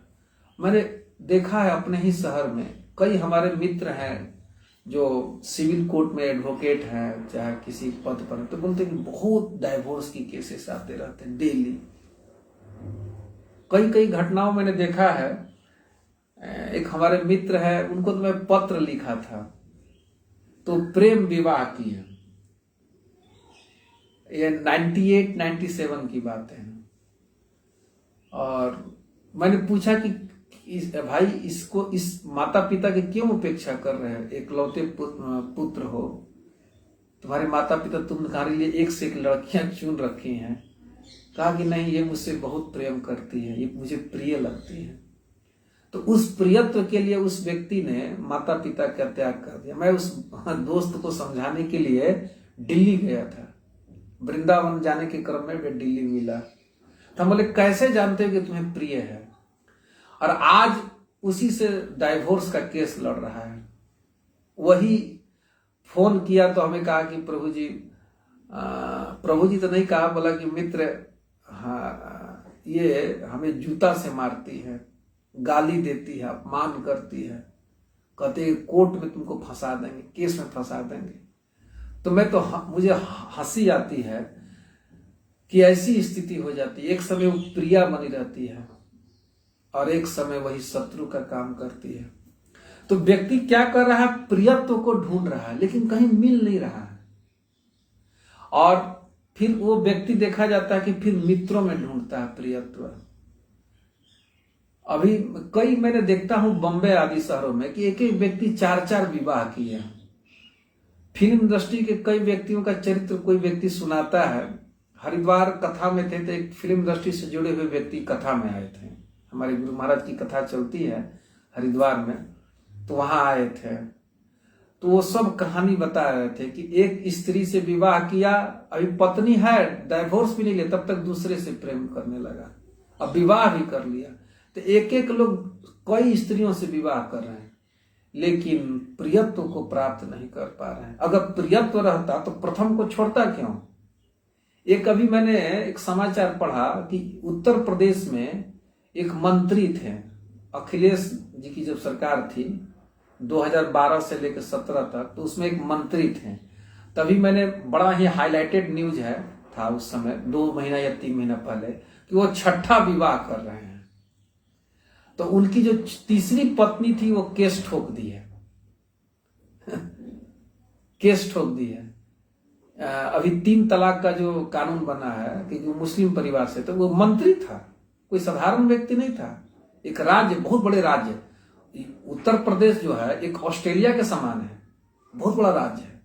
मैंने देखा है अपने ही शहर में, कई हमारे मित्र हैं जो सिविल कोर्ट में एडवोकेट हैं, चाहे किसी पद पर, तो बोलते हैं कि बहुत डाइवोर्स की केसेस आते रहते हैं डेली। कई कई घटनाओं मैंने देखा है। एक हमारे मित्र है, उनको तो मैं पत्र लिखा था, तो प्रेम विवाह किया। ये 98-97 की बात है। और मैंने पूछा कि भाई इसको, इस माता पिता की क्यों उपेक्षा कर रहे हैं? एकलौते पुत्र हो, तुम्हारे माता पिता तुम्हारे लिए एक से एक लड़कियां चुन रखी हैं। कहा कि नहीं, ये मुझसे बहुत प्रेम करती है, ये मुझे प्रिय लगती है। तो उस प्रियत्व के लिए उस व्यक्ति ने माता पिता का त्याग कर दिया। मैं उस दोस्त को समझाने के लिए दिल्ली गया था, वृंदावन जाने के क्रम में वे दिल्ली मिला। तो हम बोले कैसे जानते हो कि तुम्हें प्रिय है? और आज उसी से डाइवोर्स का केस लड़ रहा है। वही फोन किया तो हमें कहा कि प्रभु जी तो नहीं कहा, बोला कि मित्र, हाँ, ये हमें जूता से मारती है, गाली देती है, अपमान करती है, कहते कोर्ट में तुमको फंसा देंगे, केस में फंसा देंगे। तो मैं तो मुझे हंसी आती है कि ऐसी स्थिति हो जाती है। एक समय वो प्रिया बनी रहती है और एक समय वही शत्रु का काम करती है। तो व्यक्ति क्या कर रहा है? प्रियत्व को ढूंढ रहा है, लेकिन कहीं मिल नहीं रहा है। और फिर वो व्यक्ति देखा जाता है कि फिर मित्रों में ढूंढता है प्रियत्व। अभी कई मैंने देखता हूं बम्बे आदि शहरों में कि एक एक व्यक्ति 4-4 विवाह किए हैं। फिल्म इंडस्ट्री के कई व्यक्तियों का चरित्र कोई व्यक्ति सुनाता है। हरिद्वार कथा में थे तो एक फिल्म इंडस्ट्री से जुड़े हुए व्यक्ति कथा में आए थे। हमारे गुरु महाराज की कथा चलती है हरिद्वार में, तो वहां आए थे। तो वो सब कहानी बता रहे थे कि एक स्त्री से विवाह किया, अभी पत्नी है, डाइवोर्स भी नहीं लिया, तब तक दूसरे से प्रेम करने लगा, अब विवाह भी कर लिया। तो एक एक लोग कई स्त्रियों से विवाह कर रहे हैं, लेकिन प्रियत्व को प्राप्त नहीं कर पा रहे हैं। अगर प्रियत्व रहता तो प्रथम को छोड़ता क्यों? एक अभी मैंने एक समाचार पढ़ा कि उत्तर प्रदेश में एक मंत्री थे, अखिलेश जी की जब सरकार थी 2012 से लेकर 17 तक, तो उसमें एक मंत्री थे। तभी मैंने बड़ा ही हाईलाइटेड न्यूज था उस समय, 2 महीना या 3 महीना पहले, कि वो 6ठा विवाह कर रहे हैं। तो उनकी जो तीसरी पत्नी थी वो केस ठोक दी है केस ठोक दी है। अभी 3 तलाक का जो कानून बना है, क्योंकि वो मुस्लिम परिवार से, तो वो मंत्री था, कोई साधारण व्यक्ति नहीं था। एक राज्य, बहुत बड़े राज्य, उत्तर प्रदेश जो है एक ऑस्ट्रेलिया के समान है, बहुत बड़ा राज्य है,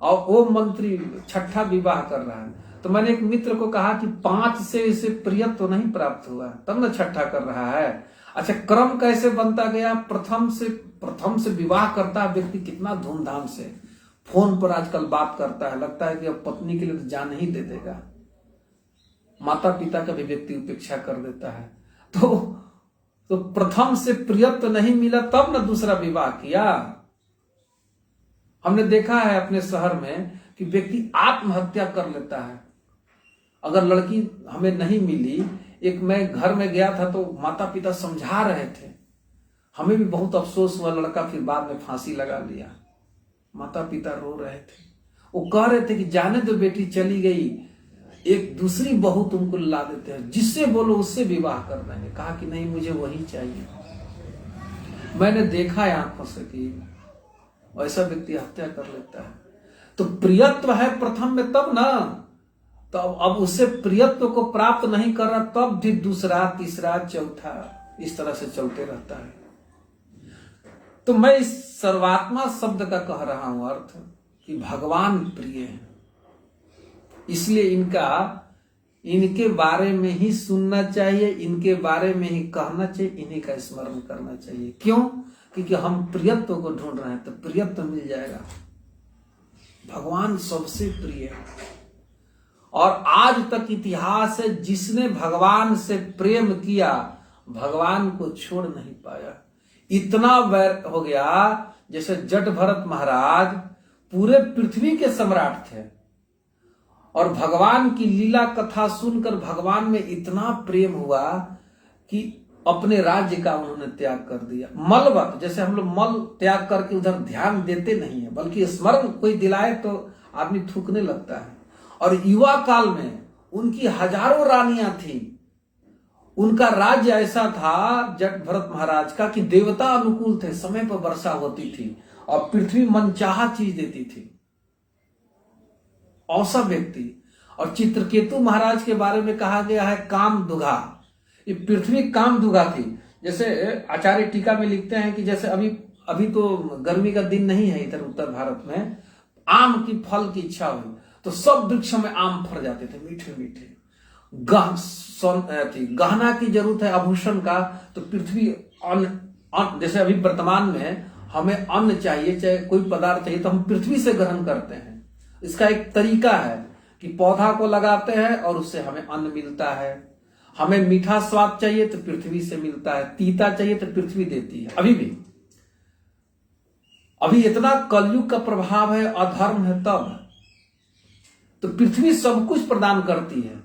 और वो मंत्री 6ठा विवाह कर रहा है। तो मैंने एक मित्र को कहा कि 5 से इसे प्रियत्व नहीं प्राप्त हुआ, तब न 6ठा कर रहा है। अच्छा, क्रम कैसे बनता गया? प्रथम से विवाह करता है व्यक्ति कितना धूमधाम से, फोन पर आजकल बात करता है, लगता है कि अब पत्नी के लिए तो जान ही दे देगा। माता पिता का भी व्यक्ति उपेक्षा कर देता है। तो प्रथम से प्रियत्व नहीं मिला, तब न दूसरा विवाह किया। हमने देखा है अपने शहर में कि व्यक्ति आत्महत्या कर लेता है। अगर लड़की हमें नहीं मिली, एक मैं घर में गया था तो माता पिता समझा रहे थे, हमें भी बहुत अफसोस हुआ, लड़का फिर बाद में फांसी लगा लिया। माता पिता रो रहे थे, वो कह रहे थे कि जाने दो बेटी, चली गई, एक दूसरी बहू तुमको ला देते हैं, जिससे बोलो उससे विवाह कर देंगे। कहा कि नहीं, मुझे वही चाहिए। मैंने देखा है आंखों से कि ऐसा व्यक्ति हत्या कर लेता है। तो प्रियत्व है प्रथम में, तब ना तो अब उससे प्रियत्व को प्राप्त नहीं कर रहा, तब भी दूसरा, तीसरा, चौथा इस तरह से चलते रहता है। तो मैं इस सर्वात्मा शब्द का कह रहा हूं अर्थ कि भगवान प्रिय है, इसलिए इनके बारे में ही सुनना चाहिए, इनके बारे में ही कहना चाहिए, इन्हीं का स्मरण करना चाहिए। क्यों? क्योंकि हम प्रियत्व को ढूंढ रहे हैं, तो प्रियत्व मिल जाएगा। भगवान सबसे प्रिय है, और आज तक इतिहास है, जिसने भगवान से प्रेम किया भगवान को छोड़ नहीं पाया। इतना वैर हो गया, जैसे जट भरत महाराज पूरे पृथ्वी के सम्राट थे, और भगवान की लीला कथा सुनकर भगवान में इतना प्रेम हुआ कि अपने राज्य का उन्होंने त्याग कर दिया। मलवत, जैसे हम लोग मल त्याग करके उधर ध्यान देते नहीं है, बल्कि स्मरण कोई दिलाए तो आदमी थूकने लगता है। और युवा काल में उनकी हजारों रानियां थी, उनका राज्य ऐसा था जट भरत महाराज का कि देवता अनुकूल थे, समय पर वर्षा होती थी और पृथ्वी मनचाहा चीज देती थी, औसम व्यक्ति। और चित्रकेतु महाराज के बारे में कहा गया है काम दुघा, ये पृथ्वी काम दुघा थी। जैसे आचार्य टीका में लिखते हैं कि जैसे अभी तो गर्मी का दिन नहीं है इधर उत्तर भारत में, आम की फल की इच्छा हुई तो सब वृक्षों में आम फर जाते थे, मीठे मीठे। गहना की जरूरत है, आभूषण का, तो पृथ्वी अन्न, जैसे अभी वर्तमान में हमें अन्न चाहिए, चाहे कोई पदार्थ चाहिए, तो हम पृथ्वी से ग्रहण करते हैं। इसका एक तरीका है कि पौधा को लगाते हैं और उससे हमें अन्न मिलता है। हमें मीठा स्वाद चाहिए तो पृथ्वी से मिलता है, तीता चाहिए तो पृथ्वी देती है। अभी इतना कलयुग का प्रभाव है, अधर्म है, तब तो पृथ्वी सब कुछ प्रदान करती है।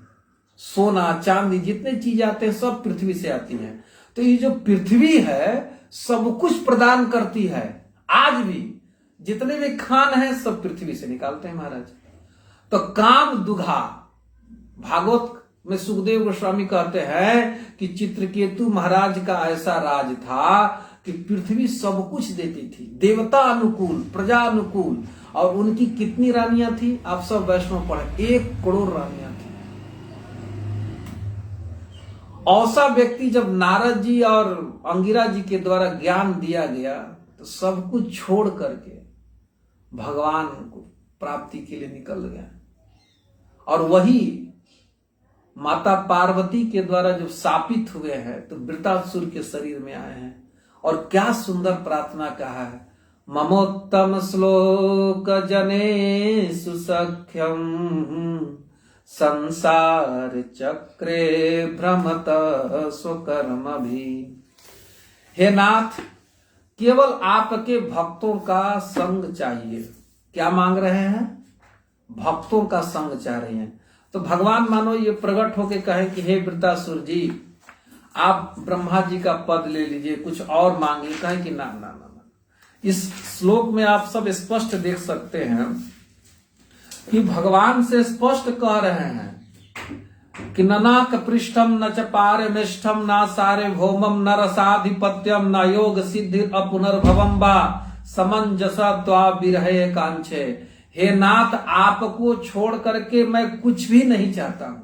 सोना चांदी जितने चीज आते हैं सब पृथ्वी से आती हैं। तो ये जो पृथ्वी है सब कुछ प्रदान करती है। आज भी जितने भी खान है सब पृथ्वी से निकालते हैं महाराज। तो काम दुघा, भागवत में सुखदेव गोस्वामी कहते हैं कि चित्रकेतु महाराज का ऐसा राज था कि पृथ्वी सब कुछ देती थी, देवता अनुकूल, प्रजा अनुकूल। और उनकी कितनी रानियां थी आप सब वैष्णव पढ़े, 1 करोड़ रानियां थी। औसा व्यक्ति जब नारद जी और अंगिरा जी के द्वारा ज्ञान दिया गया तो सब कुछ छोड़ करके भगवान को प्राप्ति के लिए निकल गया। और वही माता पार्वती के द्वारा जब शापित हुए हैं तो वृत्रासुर के शरीर में आए हैं। और क्या सुंदर प्रार्थना कहा है, ममोत्तम श्लोक जने सुसख्यम संसार चक्रे भ्रमत स्वकर्म भी। हे नाथ, केवल आपके भक्तों का संग चाहिए। क्या मांग रहे हैं? भक्तों का संग चाह रहे हैं। तो भगवान मानो ये प्रकट होके कहे कि हे वृत्रासुर जी, आप ब्रह्मा जी का पद ले लीजिए, कुछ और मांगिए। कहे कि ना ना ना ना। इस श्लोक में आप सब स्पष्ट देख सकते हैं कि भगवान से स्पष्ट कह रहे हैं कि न नाक पृष्ठम न च पारमेष्ठम न सारे भौमम न रसाधिपत्यम न योग सिद्धि अपुनर्भवम वा समंजस त्वा विरहे कांक्षे। हे नाथ, आपको छोड़ करके मैं कुछ भी नहीं चाहता हूं।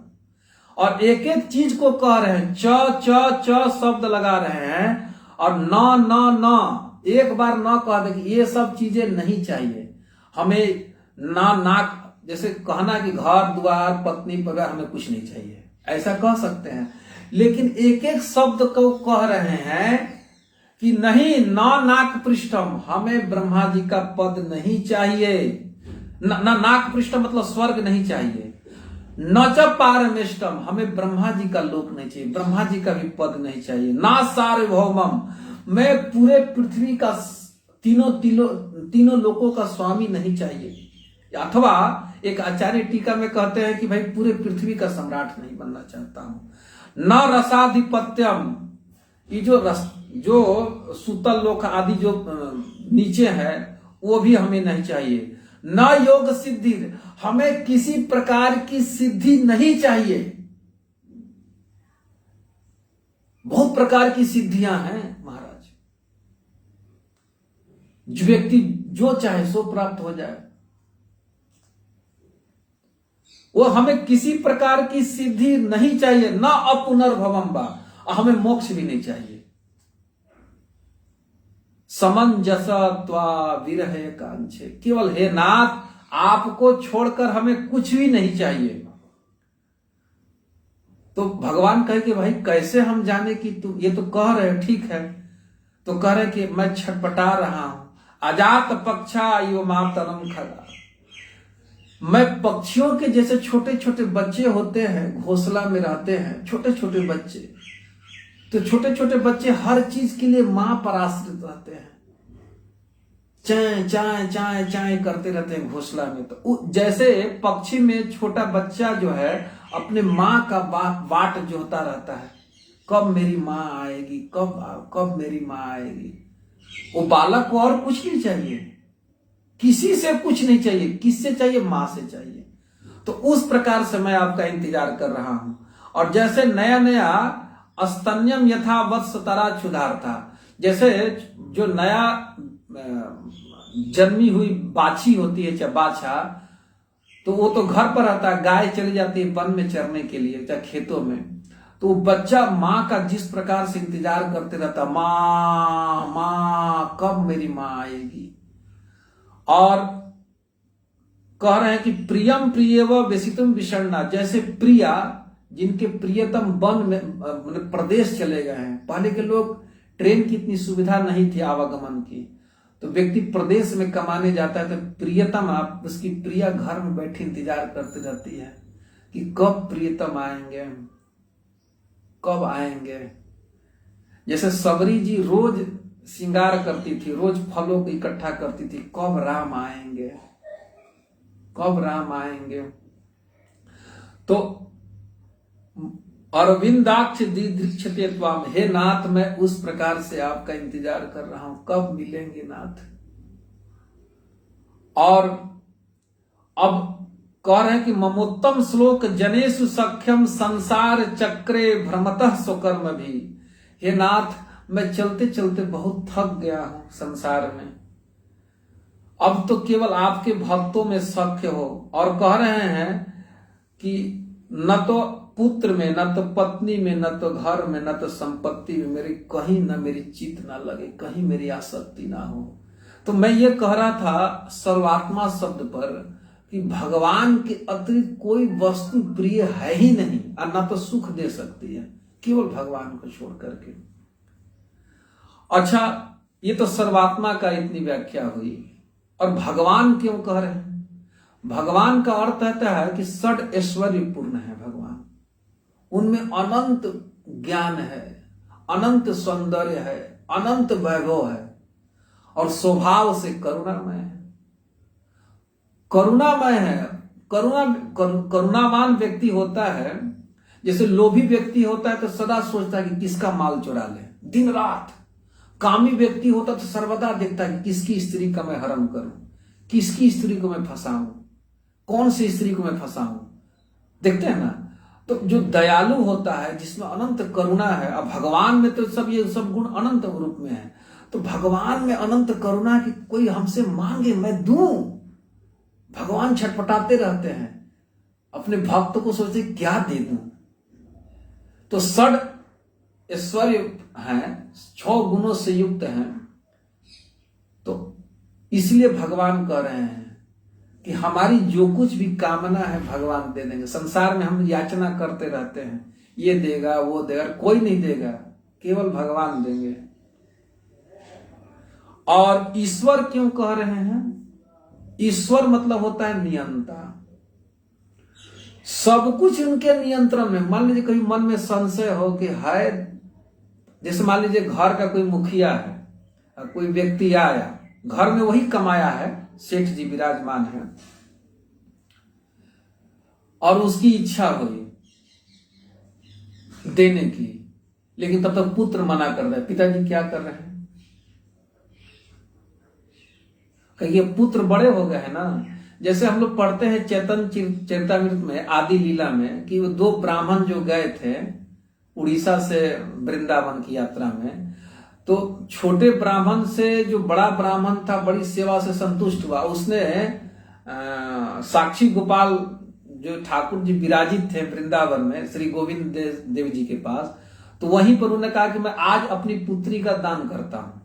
और एक एक चीज को कह रहे हैं, च शब्द लगा रहे हैं, और न एक बार न कह दे कि ये सब चीजें नहीं चाहिए हमें। ना नाक, जैसे कहना कि घर द्वार पत्नी परिवार हमें कुछ नहीं चाहिए, ऐसा कह सकते हैं। लेकिन एक एक शब्द को कह रहे हैं कि नहीं, न नाक पृष्ठम, हमें ब्रह्मा जी का पद नहीं चाहिए। न नाक पृष्ठ मतलब स्वर्ग नहीं चाहिए। न च पारमेष्टम, हमें ब्रह्मा जी का लोक नहीं चाहिए, ब्रह्मा जी का भी पद नहीं चाहिए। ना सार्वभौमम, मैं पूरे पृथ्वी का तीनों लोकों का स्वामी नहीं चाहिए। अथवा एक आचार्य टीका में कहते हैं कि भाई पूरे पृथ्वी का सम्राट नहीं बनना चाहता हूं। न रसाधिपत्यम, ये जो सुतल लोक आदि जो नीचे है वो भी हमें नहीं चाहिए। न योग सिद्धि, हमें किसी प्रकार की सिद्धि नहीं चाहिए। बहुत प्रकार की सिद्धियां हैं महाराज, जो व्यक्ति जो चाहे सो प्राप्त हो जाए। वो हमें किसी प्रकार की सिद्धि नहीं चाहिए, न अपुनर्भवम बा, हमें मोक्ष भी नहीं चाहिए। समंजस त्वा विरह कांक्षे, केवल हे नाथ आपको छोड़कर हमें कुछ भी नहीं चाहिए। तो भगवान कहे कि भाई कैसे हम जाने कि तू ये तो कह रहे ठीक है, तो कह रहे कि मैं छटपटा रहा हूं, अजात पक्षा यो मातरम खगा, मैं पक्षियों के जैसे छोटे छोटे बच्चे होते हैं, घोंसला में रहते हैं छोटे छोटे बच्चे, तो छोटे छोटे बच्चे हर चीज के लिए मां पर आश्रित रहते हैं, चाय चाय चाय चाय करते रहते हैं घोंसला में। तो जैसे पक्षी में छोटा बच्चा जो है अपने माँ का बाट जोहता रहता है, कब मेरी माँ आएगी, कब मेरी माँ आएगी। वो बालक को और कुछ नहीं चाहिए, किसी से कुछ नहीं चाहिए, किससे चाहिए, माँ से चाहिए। तो उस प्रकार से मैं आपका इंतजार कर रहा हूं। और जैसे नया नया स्तन्यम यथा वत्स तरा क्षुधार था, जैसे जो नया जन्मी हुई बाछी होती है, चाहे बाछा, तो वो तो घर पर रहता है, गाय चली जाती है वन में चरने के लिए, चाहे खेतों में, तो बच्चा माँ का जिस प्रकार से इंतजार करते रहता, माँ माँ कब मेरी माँ आएगी। और कह रहे हैं कि प्रियम प्रिय व व्यसितम विषण्णा, जैसे प्रिया जिनके प्रियतम वन में प्रदेश चले गए हैं। पहले के लोग ट्रेन की इतनी सुविधा नहीं थी आवागमन की, तो व्यक्ति प्रदेश में कमाने जाता है, तो प्रियतम आप उसकी प्रिया घर में बैठी इंतजार करती रहती है कि कब प्रियतम आएंगे, कब आएंगे। जैसे सबरी जी रोज श्रृंगार करती थी, रोज फलों को इकट्ठा करती थी, कब राम आएंगे, कब राम आएंगे। तो अरविंदाक्ष दीदृक्षते त्वाम, हे नाथ मैं उस प्रकार से आपका इंतजार कर रहा हूं, कब मिलेंगे नाथ। और अब कह रहे हैं कि ममोत्तम श्लोक जनेषु सख्यम संसार चक्रे भ्रमतः स्वकर्म भी, हे नाथ मैं चलते चलते बहुत थक गया हूं संसार में, अब तो केवल आपके भक्तों में सख्य हो। और कह रहे हैं कि न तो पुत्र में, न तो पत्नी में, न तो घर में, न तो संपत्ति में मेरी कहीं न मेरी चित्त ना लगे, कहीं मेरी आसक्ति ना हो। तो मैं ये कह रहा था सर्वात्मा शब्द पर कि भगवान के अतिरिक्त कोई वस्तु प्रिय है ही नहीं, और न तो सुख दे सकती है, केवल भगवान को छोड़ करके। अच्छा, ये तो सर्वात्मा का इतनी व्याख्या हुई। और भगवान क्यों कह रहे हैं? भगवान का अर्थ रहता है कि षड ऐश्वर्य पूर्ण है भगवान, उनमें अनंत ज्ञान है, अनंत सौंदर्य है, अनंत वैभव है, और स्वभाव से करुणामय है, करुणामय है। करुणावान व्यक्ति होता है, जैसे लोभी व्यक्ति होता है तो सदा सोचता है कि किसका माल चुरा ले, दिन रात। कामी व्यक्ति होता तो सर्वदा देखता है कि किसकी स्त्री का मैं हरण करूं, किसकी स्त्री को मैं फंसाऊं, कौन सी स्त्री को मैं फंसाऊं, देखते हैं ना। तो जो दयालु होता है, जिसमें अनंत करुणा है, अब भगवान में तो सब ये सब गुण अनंत रूप में है, तो भगवान में अनंत करुणा की कोई हमसे मांगे मैं दूं, भगवान छटपटाते रहते हैं, अपने भक्त को सोचते क्या दे दूं। तो षड ऐश्वर्य हैं, 6 गुणों से युक्त हैं। तो इसलिए भगवान कह रहे हैं कि हमारी जो कुछ भी कामना है भगवान दे देंगे। संसार में हम याचना करते रहते हैं, ये देगा वो देगा, कोई नहीं देगा, केवल भगवान देंगे। और ईश्वर क्यों कह रहे हैं? ईश्वर मतलब होता है नियंता, सब कुछ उनके नियंत्रण में। मान लीजिए कभी मन में संशय हो कि है, जैसे मान लीजिए घर का कोई मुखिया है, कोई व्यक्ति आया, घर में वही कमाया है, सेठ जी विराजमान है, और उसकी इच्छा हुई देने की, लेकिन तब तक पुत्र मना कर रहे। पिताजी क्या कर रहे हैं? कहिए पुत्र बड़े हो गए हैं ना। जैसे हम लोग पढ़ते हैं चैतन्य चरितामृत में, आदि लीला में, कि वो 2 ब्राह्मण जो गए थे उड़ीसा से वृंदावन की यात्रा में, तो छोटे ब्राह्मण से जो बड़ा ब्राह्मण था बड़ी सेवा से संतुष्ट हुआ। उसने साक्षी गोपाल जो ठाकुर जी विराजित थे वृंदावन में श्री गोविंद देव जी के पास, तो वहीं पर उन्होंने कहा कि मैं आज अपनी पुत्री का दान करता हूं।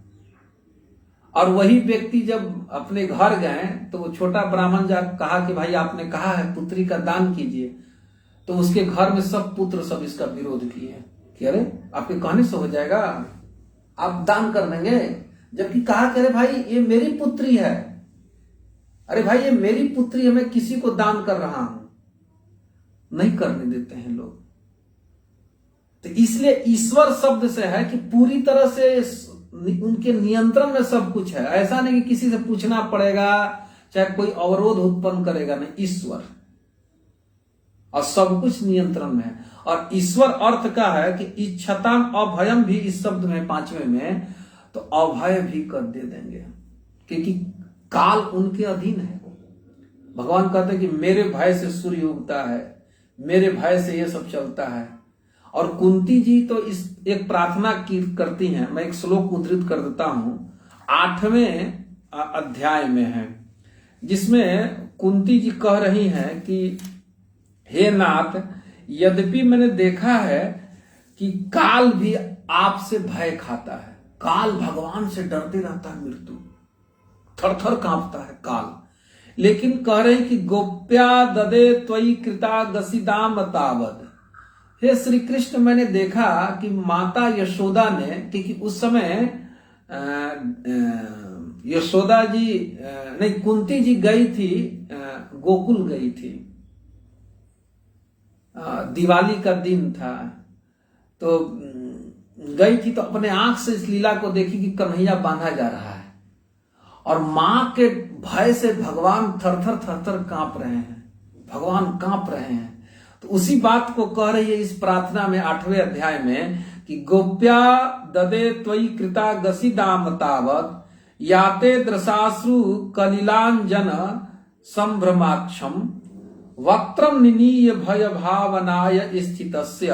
और वही व्यक्ति जब अपने घर गए तो वो छोटा ब्राह्मण जा कहा कि भाई आपने कहा है पुत्री का दान कीजिए, तो उसके घर में सब पुत्र सब इसका विरोध किए कि अरे आपके कहने से हो जाएगा, आप दान कर देंगे, जबकि कहा कि अरे भाई ये मेरी पुत्री है, अरे भाई ये मेरी पुत्री है, मैं किसी को दान कर रहा हूं। नहीं करने देते हैं लोग। तो इसलिए ईश्वर शब्द से है कि पूरी तरह से उनके नियंत्रण में सब कुछ है। ऐसा नहीं कि किसी से पूछना पड़ेगा, चाहे कोई अवरोध उत्पन्न करेगा, नहीं, ईश्वर और सब कुछ नियंत्रण में है। और ईश्वर अर्थ का है कि इच्छताम अभयम भी इस शब्द में 5वें में, तो अभय भी कर दे देंगे, क्योंकि काल उनके अधीन है। भगवान कहते हैं कि मेरे भय से सूर्य उगता है, मेरे भय से ये सब चलता है। और कुंती जी तो इस एक प्रार्थना की करती हैं, मैं एक श्लोक उद्धृत कर देता हूं, 8वें अध्याय में है, जिसमें कुंती जी कह रही हैं कि हे नाथ, यद्यपि मैंने देखा है कि काल भी आपसे भय खाता है, काल भगवान से डरते रहता है, मृत्यु थर थर कांपता है काल, लेकिन कह रहे कि गोप्या ददे त्वयि कृता गसिदाम तावद। हे श्री कृष्ण, मैंने देखा कि माता यशोदा ने, क्योंकि उस समय यशोदा जी नहीं, कुंती जी गई थी, गोकुल गई थी, दिवाली का दिन था, तो गई थी, तो अपने आंख से इस लीला को देखी कि कन्हैया बांधा जा रहा है, और मां के भय से भगवान थर थर कांप रहे हैं, भगवान कांप रहे हैं। तो उसी बात को कह रही है इस प्रार्थना में 8वें अध्याय में कि गोप्या ददे त्वयि कृता गसिदाम तावत याते द्रसाश्रु कलिलांजन संभ्रमाक्षम वक्त्रम निनीय भय भावनाय स्थितस्य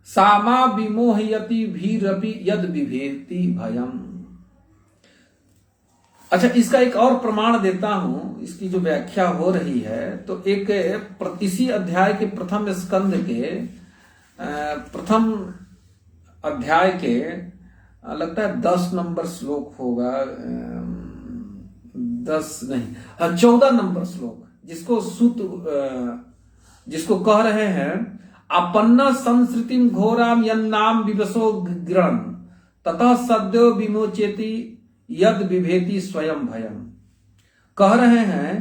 सामा विमोहयति भीरपि यद विभेति भयम। अच्छा, इसका एक और प्रमाण देता हूं, इसकी जो व्याख्या हो रही है, तो एक इसी अध्याय के प्रथम स्कंद के प्रथम अध्याय के लगता है 10 नंबर श्लोक होगा, 10 नहीं, 14 नंबर श्लोक, जिसको कह रहे हैं अपन्न संस्कृतिम घोराम यन्नाम विवशो गृहण ततः सद्यो विमोचेति यद विभेति स्वयं भयम। कह रहे हैं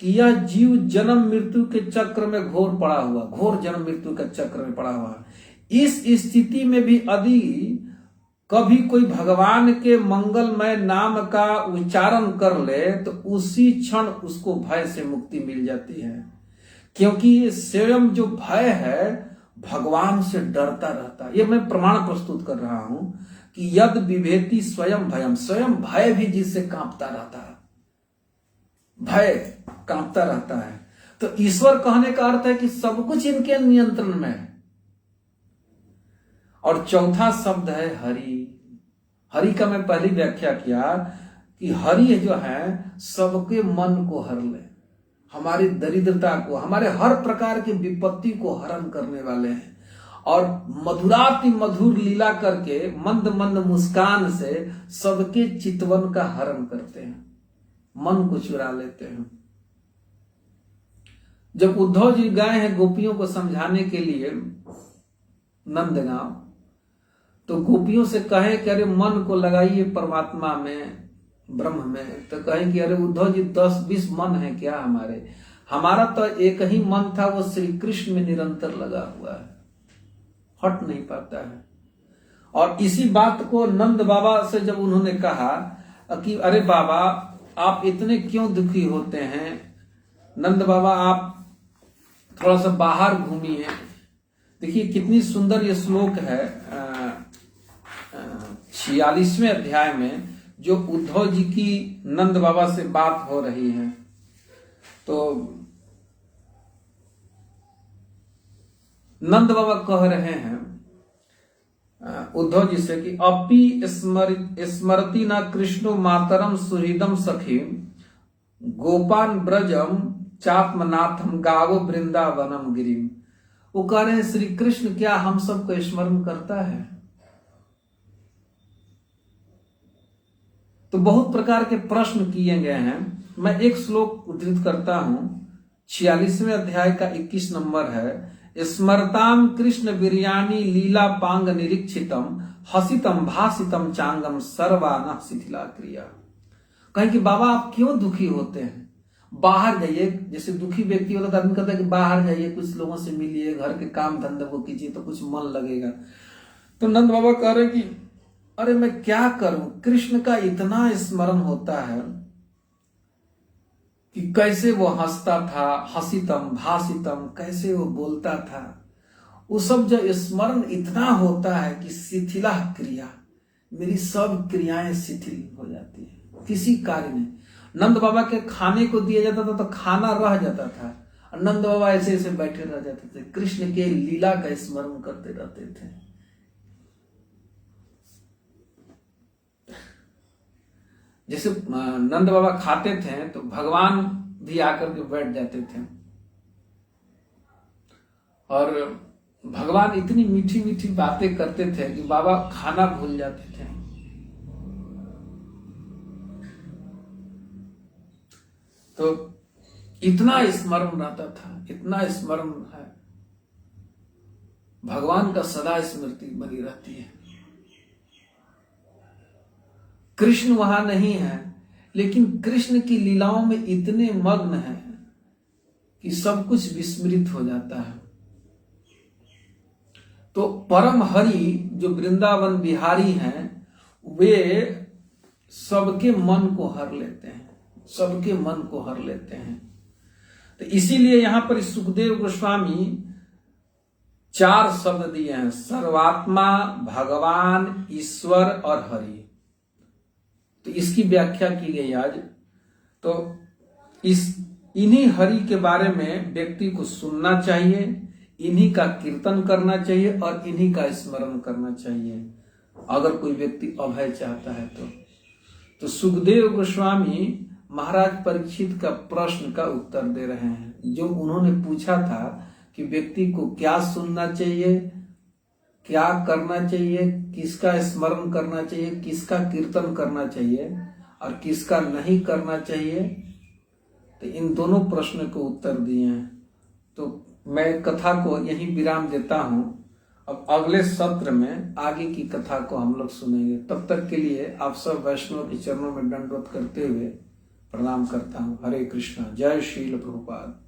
कि यह जीव जन्म मृत्यु के चक्र में घोर जन्म मृत्यु के चक्र में पड़ा हुआ है। इस स्थिति में भी यदि कभी कोई भगवान के मंगलमय नाम का उच्चारण कर ले तो उसी क्षण उसको भय से मुक्ति मिल जाती है, क्योंकि ये स्वयं जो भय है भगवान से डरता रहता है। ये मैं प्रमाण प्रस्तुत कर रहा हूं कि यद विभेति स्वयं भयम, स्वयं भय भी जिससे कांपता रहता है, भय कांपता रहता है। तो ईश्वर कहने का अर्थ है कि सब कुछ इनके नियंत्रण में है। और चौथा शब्द है हरि। हरि का मैं पहली व्याख्या किया कि हरि जो है सबके मन को हर ले, हमारी दरिद्रता को, हमारे हर प्रकार की विपत्ति को हरण करने वाले हैं, और मधुराति मधुर लीला करके मंद मंद मुस्कान से सबके चितवन का हरण करते हैं, मन को चुरा लेते हैं। जब उद्धव जी गए हैं गोपियों को समझाने के लिए नंदगांव, तो गोपियों से कहे कि अरे मन को लगाइए परमात्मा में, ब्रह्म में। तो कहे कि अरे उद्धव जी 10-20 मन है क्या हमारा तो एक ही मन था, वो श्री कृष्ण में निरंतर लगा हुआ है, हट नहीं पाता है। और इसी बात को नंद बाबा से जब उन्होंने कहा कि अरे बाबा आप इतने क्यों दुखी होते हैं, नंद बाबा आप थोड़ा सा बाहर घूमिए। देखिए कितनी सुंदर ये श्लोक है 46वें अध्याय में, जो उद्धव जी की नंद बाबा से बात हो रही है। तो नंद बाबा कह रहे हैं उद्धव जी से कि अपि स्मरति न कृष्णो मातरम सुहृदम सखी गोपान ब्रजम चात्मनाथम गावो वृंदावनम गिरिम। वो कह रहे हैं श्री कृष्ण क्या हम सबको स्मरण करता है? तो बहुत प्रकार के प्रश्न किए गए हैं। मैं एक श्लोक उद्धृत करता हूं, 46वें अध्याय का 21 नंबर है। स्मरताम कृष्ण बिरयानी लीला पांग निरीक्षितम हसितम भासितम चांगम सर्वाना शिथिला क्रिया। कहें कि बाबा आप क्यों दुखी होते हैं? बाहर जाइए, जैसे दुखी व्यक्ति होता है आदमी कहता है कि बाहर जाइए, कुछ लोगों से मिलिए, घर के काम धंधे को कीजिए तो कुछ मन लगेगा। तो नंद बाबा कह रहे कि अरे मैं क्या करूं, कृष्ण का इतना स्मरण होता है कि कैसे वो हंसता था, हसितम भासितम, कैसे वो बोलता था, वो सब जो स्मरण इतना होता है कि शिथिला क्रिया, मेरी सब क्रियाएं शिथिल हो जाती है, किसी कार्य में। नंद बाबा के खाने को दिया जाता था तो खाना रह जाता था, और नंद बाबा ऐसे ऐसे बैठे रह जाते थे, कृष्ण के लीला का स्मरण करते रहते थे। जैसे नंद बाबा खाते थे तो भगवान भी आकर के बैठ जाते थे, और भगवान इतनी मीठी मीठी बातें करते थे कि बाबा खाना भूल जाते थे। तो इतना स्मरण रहता था, इतना स्मरण है, भगवान का सदा स्मृति बनी रहती है। कृष्ण वहां नहीं है, लेकिन कृष्ण की लीलाओं में इतने मग्न है कि सब कुछ विस्मृत हो जाता है। तो परम हरि जो वृंदावन बिहारी हैं, वे सबके मन को हर लेते हैं, सबके मन को हर लेते हैं। तो इसीलिए यहां पर सुखदेव गोस्वामी 4 शब्द दिए हैं, सर्वात्मा, भगवान, ईश्वर और हरि। तो इसकी व्याख्या की गई आज। तो इन्हीं हरि के बारे में व्यक्ति को सुनना चाहिए, इन्हीं का कीर्तन करना चाहिए और इन्हीं का स्मरण करना चाहिए अगर कोई व्यक्ति अभय चाहता है तो सुखदेव गोस्वामी महाराज परीक्षित का प्रश्न का उत्तर दे रहे हैं, जो उन्होंने पूछा था कि व्यक्ति को क्या सुनना चाहिए, क्या करना चाहिए, किसका स्मरण करना चाहिए, किसका कीर्तन करना चाहिए और किसका नहीं करना चाहिए। तो इन दोनों प्रश्न को उत्तर दिए हैं। तो मैं कथा को यहीं विराम देता हूं। अब अगले सत्र में आगे की कथा को हम लोग सुनेंगे। तब तक के लिए आप सब वैष्णव के चरणों में दंडवत करते हुए प्रणाम करता हूं। हरे कृष्णा। जय श्रील प्रभुपाद।